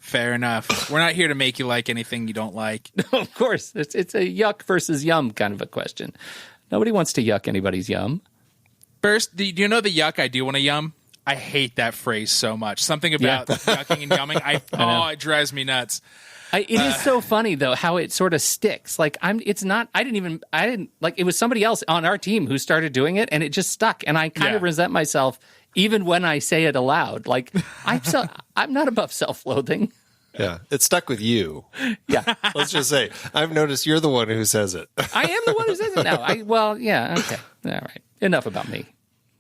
Fair enough. We're not here to make you like anything you don't like. Of course, it's a yuck versus yum kind of a question. Nobody wants to yuck anybody's yum. First, do you know the yuck I do want to yum? I hate that phrase so much. Something about yucking and yumming. It drives me nuts. It is so funny though how it sort of sticks. Like I didn't like it was somebody else on our team who started doing it and it just stuck. And I kind of resent myself even when I say it aloud. Like I'm not above self-loathing. Yeah, it stuck with you. Yeah, Let's just say I've noticed you're the one who says it. I am the one who says it now. Okay, all right. Enough about me.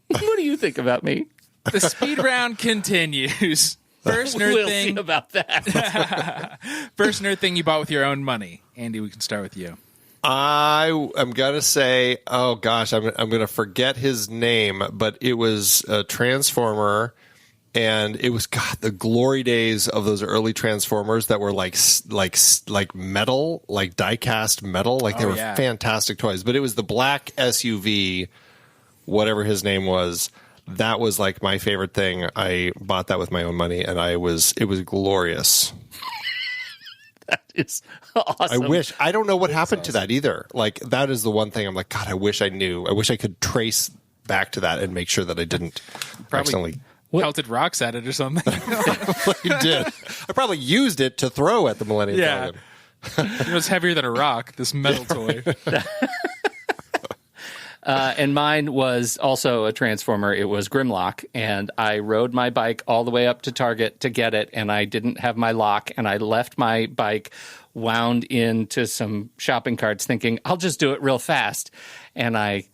What do you think about me? The speed round continues. First nerd We'll thing. see about that. First nerd thing you bought with your own money. Andy, we can start with you. I am gonna say, oh gosh, I'm gonna forget his name, but it was a Transformer, and it was the glory days of those early Transformers that were like metal, like die-cast metal, they were fantastic toys. But it was the black SUV, whatever his name was. That was my favorite thing. I bought that with my own money, and it was glorious. That is awesome. I don't know what happened to that either. That is the one thing I'm like, God, I wish I knew. I wish I could trace back to that and make sure that I didn't accidentally. Pelted rocks at it or something. You did. I probably used it to throw at the Millennium Falcon. It was heavier than a rock, this metal toy. And mine was also a Transformer. It was Grimlock, and I rode my bike all the way up to Target to get it, and I didn't have my lock, and I left my bike wound into some shopping carts thinking, I'll just do it real fast. And I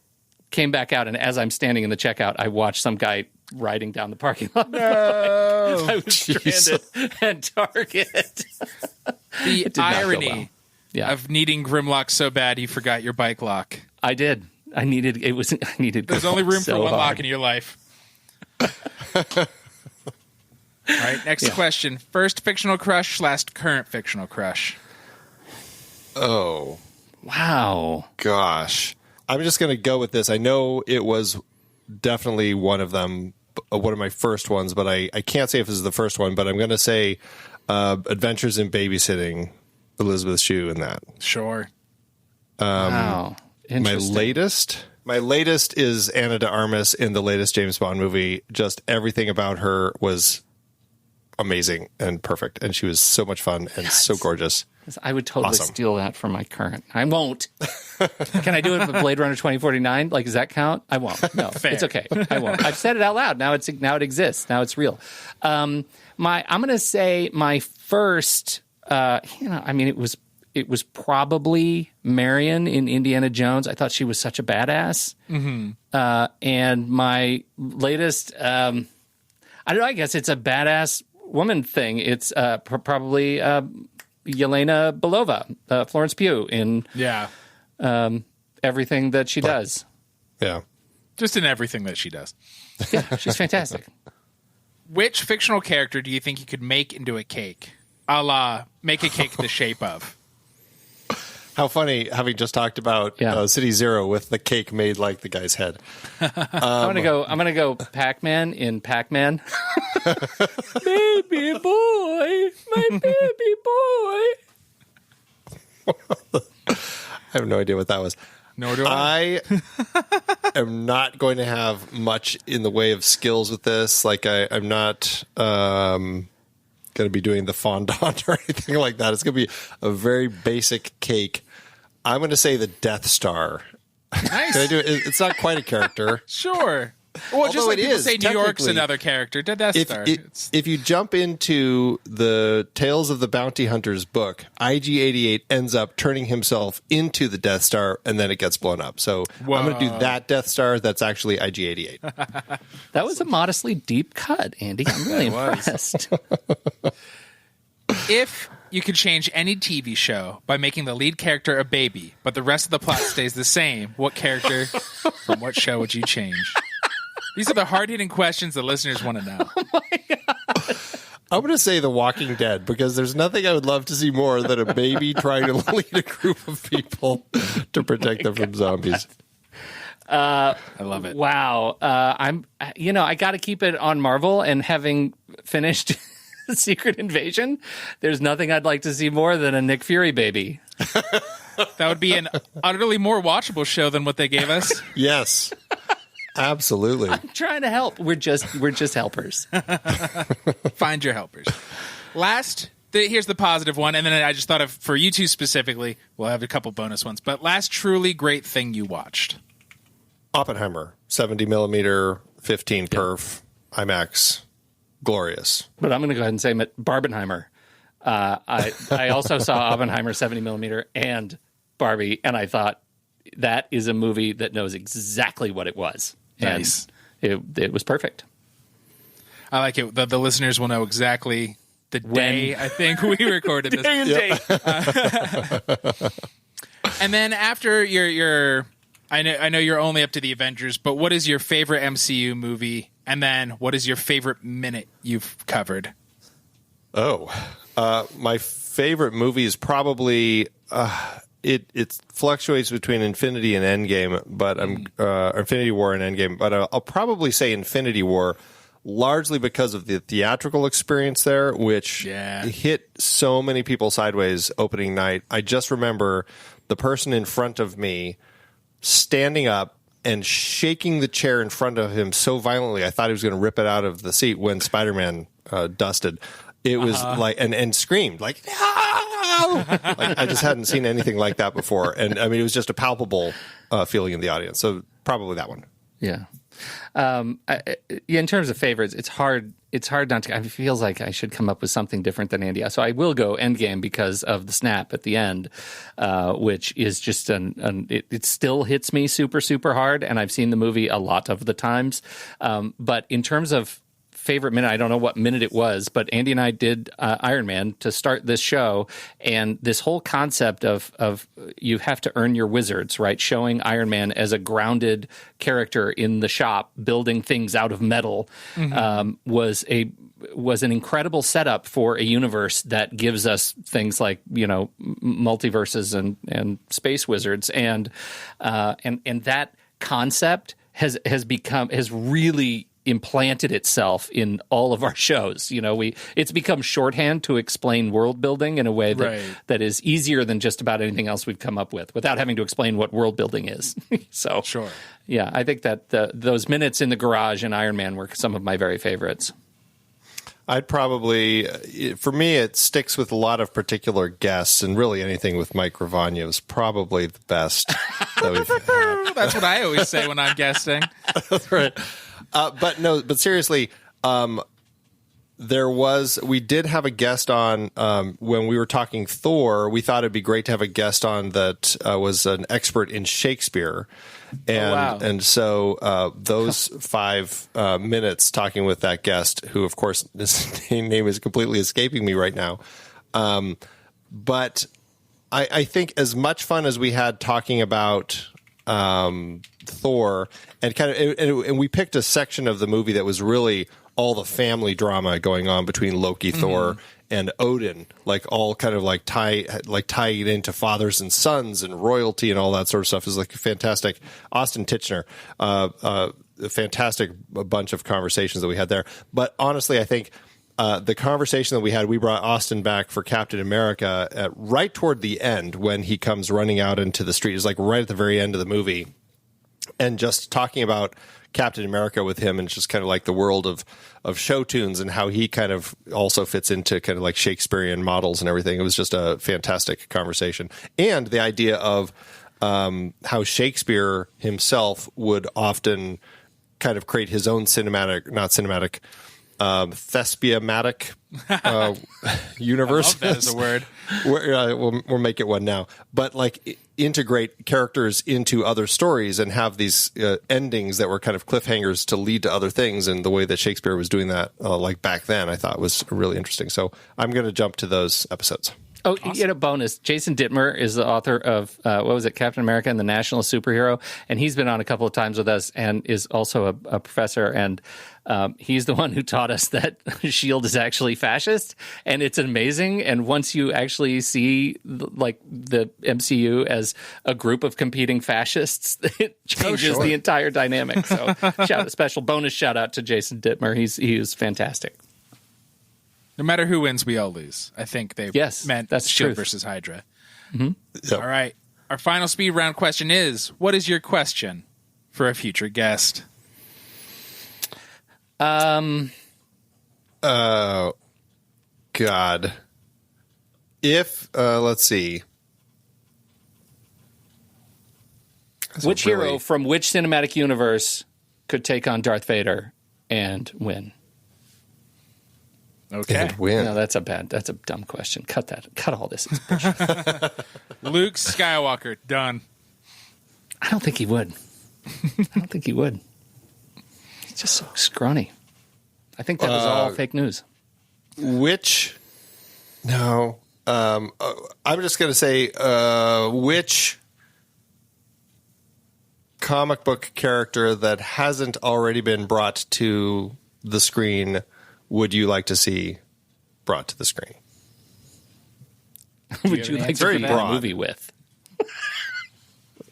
came back out, and as I'm standing in the checkout, I watched some guy riding down the parking lot. No. I was stranded at Target. The irony Yeah. of needing Grimlock so bad you forgot your bike lock. I did. I needed There's only room so for one hard. lock in your life. All right, next question. First fictional crush / current fictional crush. Oh, Wow. gosh. I'm just going to go with this. I know it was definitely one of them, one of my first ones, but I can't say if this is the first one, but I'm going to say Adventures in Babysitting, Elizabeth Shue in that. Sure. Wow. My Interesting. latest is Anna de Armas in the latest James Bond movie. Just everything about her was amazing and perfect, and she was so much fun and so gorgeous. I would totally Awesome. steal that from my current. I won't. Can I do it with Blade Runner 2049? Like, does that count? I won't. No, Fair. it's okay. I won't. I've said it out loud. Now it exists. Now it's real. I'm going to say my first. It was probably Marion in Indiana Jones. I thought she was such a badass. Mm-hmm. And my latest, I don't know. I guess it's a badass woman thing. It's probably Yelena Belova, Florence Pugh in everything that she does. Yeah. Just in everything that she does. Yeah, she's fantastic. Which fictional character do you think you could make into a cake? A la make a cake the shape of. How funny, having just talked about City Zero with the cake made like the guy's head. I'm gonna go Pac-Man in Pac-Man. Baby boy, my baby boy. I have no idea what that was. Nor do I. I am not going to have much in the way of skills with this. Like I'm not going to be doing the fondant or anything like that. It's going to be a very basic cake. I'm going to say the Death Star. Nice. Can I do it? It's not quite a character. Sure. Well, just Although like it people is, say New York's technically, another character. Death Star. If you jump into the Tales of the Bounty Hunters book, IG-88 ends up turning himself into the Death Star, and then it gets blown up. So I'm going to do that Death Star. That's actually IG-88. That was a modestly deep cut, Andy. I'm really impressed. If you could change any TV show by making the lead character a baby, but the rest of the plot stays the same, what character from what show would you change? These are the hard-hitting questions the listeners want to know. Oh my God. I'm going to say The Walking Dead, because there's nothing I would love to see more than a baby trying to lead a group of people to protect them from zombies. I love it. Wow. I got to keep it on Marvel, and having finished Secret Invasion, there's nothing I'd like to see more than a Nick Fury baby. That would be an utterly more watchable show than what they gave us. Yes. Absolutely. I'm trying to help. We're just helpers. Find your helpers. Last, here's the positive one, and then I just thought of, for you two specifically, we'll have a couple bonus ones, but last truly great thing you watched. Oppenheimer, 70 millimeter, 15 perf, IMAX. Glorious. But I'm going to go ahead and say Barbenheimer. I also saw Oppenheimer 70 millimeter and Barbie, and I thought that is a movie that knows exactly what it was. Nice. And it was perfect. I like it. The listeners will know exactly the day I think we recorded this. Day and date. And then after your I know you're only up to the Avengers, but what is your favorite MCU movie? And then what is your favorite minute you've covered? My favorite movie is probably it fluctuates between Infinity and Endgame, but Infinity War and Endgame. But I'll probably say Infinity War, largely because of the theatrical experience there, which hit so many people sideways opening night. I just remember the person in front of me standing up and shaking the chair in front of him so violently I thought he was going to rip it out of the seat when Spider-Man dusted. It was like and screamed like, no! Like I just hadn't seen anything like that before, and I mean it was just a palpable feeling in the audience. So probably that one. Yeah. In terms of favorites, it's hard. It's hard not to. It feels like I should come up with something different than Andy. So I will go Endgame because of the snap at the end, which is just it still hits me super, super hard. And I've seen the movie a lot of the times. But in terms of favorite minute, I don't know what minute it was, but Andy and I did Iron Man to start this show, and this whole concept of you have to earn your wizards, right? Showing Iron Man as a grounded character in the shop, building things out of metal, was an incredible setup for a universe that gives us things like, multiverses and space wizards, and that concept has really implanted itself in all of our shows. It's become shorthand to explain world building in a way that is easier than just about anything else we've come up with, without having to explain what world building is. So, sure. Yeah, I think that those minutes in the garage in Iron Man were some of my very favorites. I'd probably, for me, it sticks with a lot of particular guests, and really anything with Mike Gravagna is probably the best that we've had. That's what I always say when I'm guesting. That's right. But seriously, we did have a guest on when we were talking Thor. We thought it'd be great to have a guest on that was an expert in Shakespeare. And so those 5 minutes talking with that guest, who, of course, his name is completely escaping me right now. But I think as much fun as we had talking about Thor, and and we picked a section of the movie that was really all the family drama going on between Loki, Thor, and Odin, like all kind of tying it into fathers and sons and royalty and all that sort of stuff, is like a fantastic. Austin Titchener, a fantastic bunch of conversations that we had there. But honestly, I think the conversation that we brought Austin back for Captain America right toward the end, when he comes running out into the street, is like right at the very end of the movie, and just talking about Captain America with him, and it's just kind of like the world of show tunes and how he kind of also fits into kind of like Shakespearean models and everything. It was just a fantastic conversation. And the idea of how Shakespeare himself would often kind of create his own thespiamatic universe. I love that as a word. We'll make it one now. But integrate characters into other stories and have these endings that were kind of cliffhangers to lead to other things. And the way that Shakespeare was doing that, back then, I thought was really interesting. So I'm going to jump to those episodes. Oh, awesome. You get a bonus. Jason Dittmer is the author of, Captain America and the National Superhero. And he's been on a couple of times with us and is also a professor. And he's the one who taught us that S.H.I.E.L.D. is actually fascist. And it's amazing. And once you actually see the MCU as a group of competing fascists, it changes the entire dynamic. So special bonus shout out to Jason Dittmer. He was fantastic. No matter who wins, we all lose. I think they meant that's S.H.I.E.L.D. truth. versus Hydra. Yep. All right. Our final speed round question is, what is your question for a future guest? Oh, God. If, let's see. Which hero from which cinematic universe could take on Darth Vader and win? Okay. And win. No, that's a dumb question. Cut that. Cut all this. It's bullshit. Luke Skywalker, done. I don't think he would. He's just so scrawny. I think that was all fake news. No. I'm just going to say, which comic book character that hasn't already been brought to the screen would you like to see brought to the screen? Would you like to be in a movie with?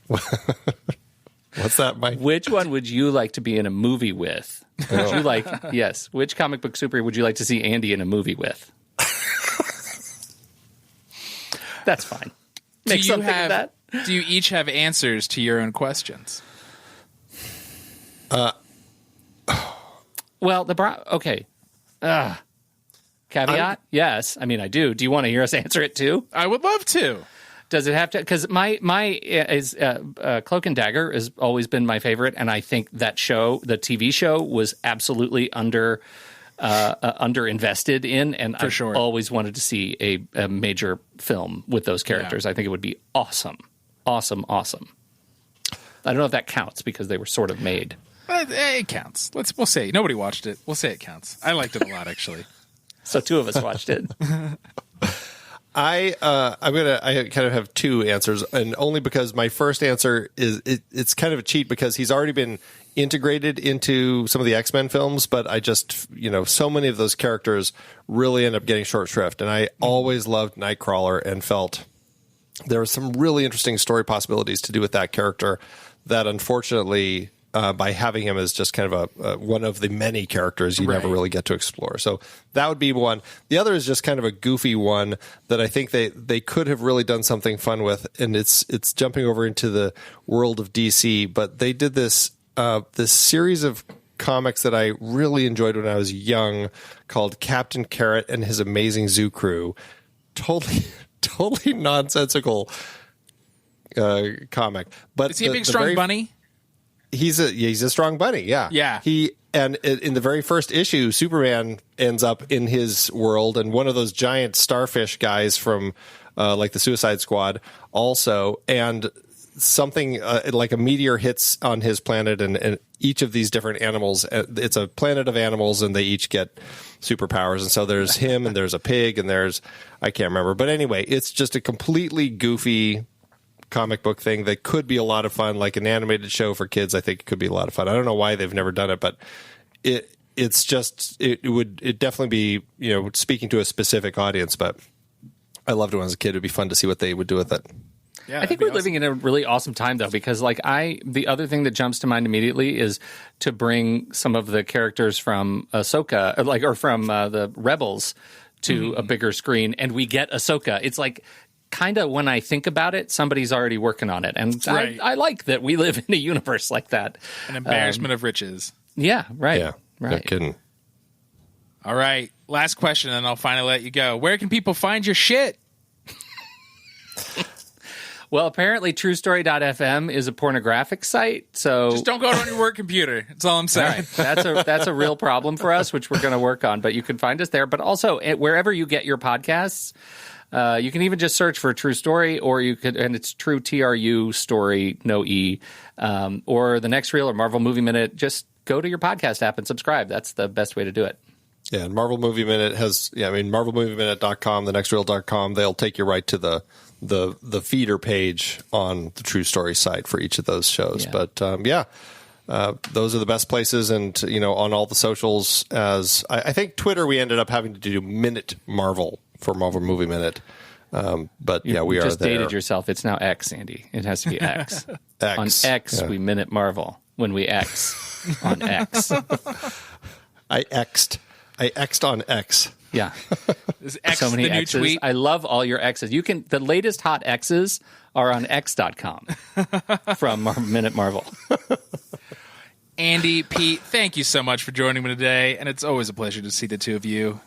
What's that, Mike? Which one would you like to be in a movie with? Would you like? Yes. Which comic book superhero would you like to see Andy in a movie with? That's fine. Make something of that. Do you each have answers to your own questions? Well, okay. Caveat? Yes. I mean, I do. Do you want to hear us answer it too? I would love to. Does it have to? Because my is Cloak and Dagger has always been my favorite, and I think that show, the TV show, was absolutely under invested in, and For I've sure. always wanted to see a major film with those characters. I think it would be awesome. I don't know if that counts because they were sort of made. It counts. We'll say nobody watched it. We'll say it counts. I liked it a lot, actually. So two of us watched it. I kind of have two answers, and only because my first answer is it's kind of a cheat because he's already been integrated into some of the X-Men films, but I just, so many of those characters really end up getting short shrift, and I always loved Nightcrawler and felt there were some really interesting story possibilities to do with that character that unfortunately by having him as just kind of a one of the many characters you never really get to explore. So that would be one. The other is just kind of a goofy one that I think they could have really done something fun with, and it's jumping over into the world of DC, but they did this series of comics that I really enjoyed when I was young called Captain Carrot and His Amazing Zoo Crew. Totally nonsensical comic. But Is he a big, strong bunny? He's a strong bunny, yeah. Yeah. And in the very first issue, Superman ends up in his world, and one of those giant starfish guys from like the Suicide Squad also, and something like a meteor hits on his planet, and each of these different animals, it's a planet of animals, and they each get superpowers. And so there's him, and there's a pig, and I can't remember. But anyway, it's just a completely goofy comic book thing that could be a lot of fun, like an animated show for kids. I think it could be a lot of fun. I don't know why they've never done it, but it would definitely be, speaking to a specific audience, but I loved it when I was a kid. It'd be fun to see what they would do with it. Yeah, I think we're living in a really awesome time, though, because the other thing that jumps to mind immediately is to bring some of the characters from Ahsoka, or from the Rebels, to a bigger screen, and we get Ahsoka. It's like, kind of, when I think about it, somebody's already working on it, and right. I like that we live in a universe like that. An embarrassment of riches. Yeah, right. Yeah, right. No kidding. All right, last question, and I'll finally let you go. Where can people find your shit? Well, apparently TrueStory.fm is a pornographic site, so Just don't go on your work computer. That's all I'm saying. all right. That's a real problem for us, which we're going to work on. But you can find us there. But also, wherever you get your podcasts, you can even just search for True Story, or you could, and it's True TRU Story, no E, or The Next Reel or Marvel Movie Minute. Just go to your podcast app and subscribe. That's the best way to do it. Yeah, and Marvel Movie Minute has, MarvelMovieMinute.com, thenextreel.com, they'll take you right to the feeder page on the True Story site for each of those shows. Yeah. But those are the best places, and on all the socials. As I think Twitter, we ended up having to do Minute Marvel for Marvel Movie Minute. But we are just there. dated yourself. It's now X, Andy. It has to be X. X. On X, we Minute Marvel when we X on X. I X'd on X. Yeah. Is X So many the new X's. tweet? I love all your X's. The latest hot X's are on X.com from Minute Marvel. Andy, Pete, thank you so much for joining me today, and it's always a pleasure to see the two of you.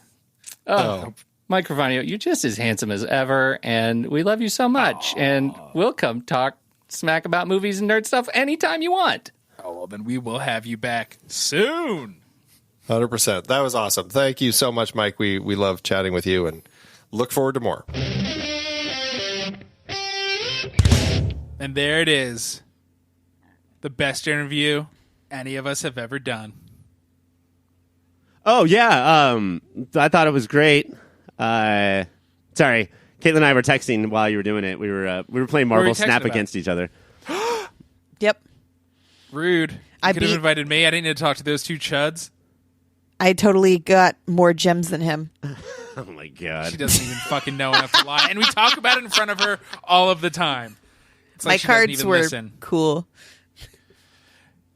Oh. Mike Carvanio, you're just as handsome as ever, and we love you so much. And we'll come talk smack about movies and nerd stuff anytime you want. Oh, well, then we will have you back soon. 100%. That was awesome. Thank you so much, Mike. We love chatting with you and look forward to more. And there it is. The best interview any of us have ever done. Oh, yeah. I thought it was great. Sorry. Katelynn and I were texting while you were doing it. We were playing What were Marvel you texting Snap about? against each other. Yep. Rude. You I could have beat- invited me. I didn't need to talk to those two chuds. I totally got more gems than him. Oh, my God. She doesn't even fucking know enough to lie. And we talk about it in front of her all of the time. It's like My she doesn't cards even were listen. cool.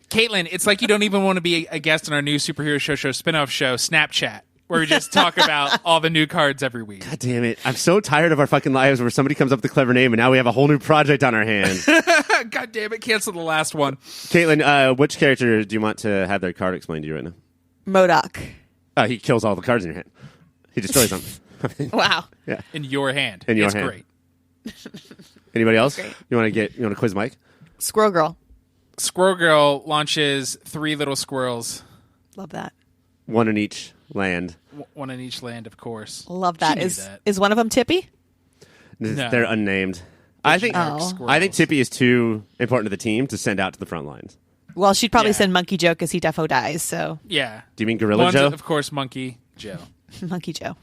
Katelynn, it's like you don't even want to be a guest on our new superhero show spin-off show, Snapchat, where we just talk about all the new cards every week. God damn it. I'm so tired of our fucking lives where somebody comes up with a clever name and now we have a whole new project on our hands. God damn it, cancel the last one. Katelynn, which character do you want to have their card explained to you right now? MODOK. He kills all the cards in your hand. He destroys them. Wow. Yeah. In your hand. In your it's hand. great. Anybody else? Great. You want to quiz Mike? Squirrel Girl. Squirrel Girl launches 3 little squirrels, Love that. One in each land. one in each land, of course. Love that. She knew Is that. is one of them Tippy? No. They're unnamed. I think Oh. I think Tippy is too important to the team to send out to the front lines. Well, she'd probably Yeah. send Monkey Joe because he defo dies. So Yeah. Do you mean Gorilla One's, Joe? of course, Monkey Joe. Monkey Joe.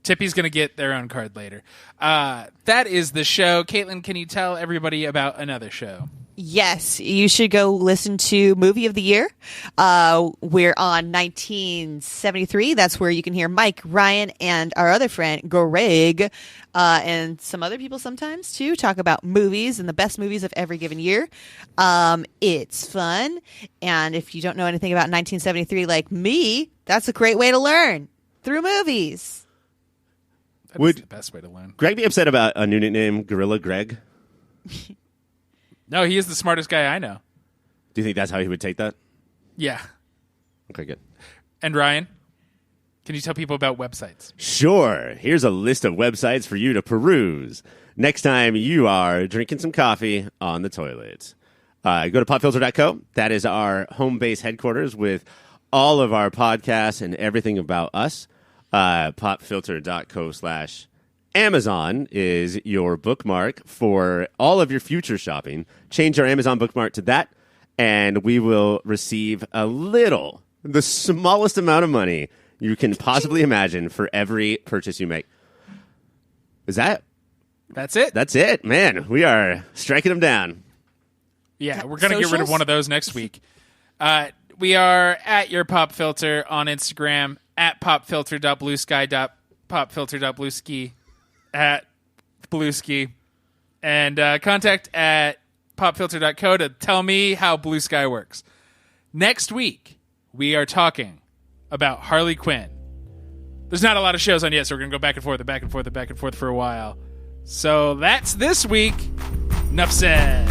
Tippy's going to get their own card later. That is the show. Caitlin, can you tell everybody about another show? Yes, you should go listen to Movie of the Year. We're on 1973. That's where you can hear Mike, Ryan, and our other friend, Greg, and some other people sometimes, too, talk about movies and the best movies of every given year. It's fun. And if you don't know anything about 1973 like me, that's a great way to learn through movies. That's Would- the best way to learn. Greg be upset about a new nickname, Gorilla Greg? No, he is the smartest guy I know. Do you think that's how he would take that? Yeah. Okay, good. And Ryan, can you tell people about websites? Sure. Here's a list of websites for you to peruse next time you are drinking some coffee on the toilet. Go to popfilter.co. That is our home base headquarters with all of our podcasts and everything about us. Popfilter.co/Amazon is your bookmark for all of your future shopping. Change your Amazon bookmark to that, and we will receive the smallest amount of money you can possibly imagine for every purchase you make. That's it. That's it, man. We are striking them down. Yeah, we're going to get rid of Socials? one of those next week. We are at Your Pop Filter on Instagram, at popfilter.bluesky.popfilter.blueski, at Blueski, and contact at popfilter.co to tell me how Blue Sky works. Next week, we are talking about Harley Quinn. There's not a lot of shows on yet, so we're going to go back and forth for a while. So that's this week. Enough said.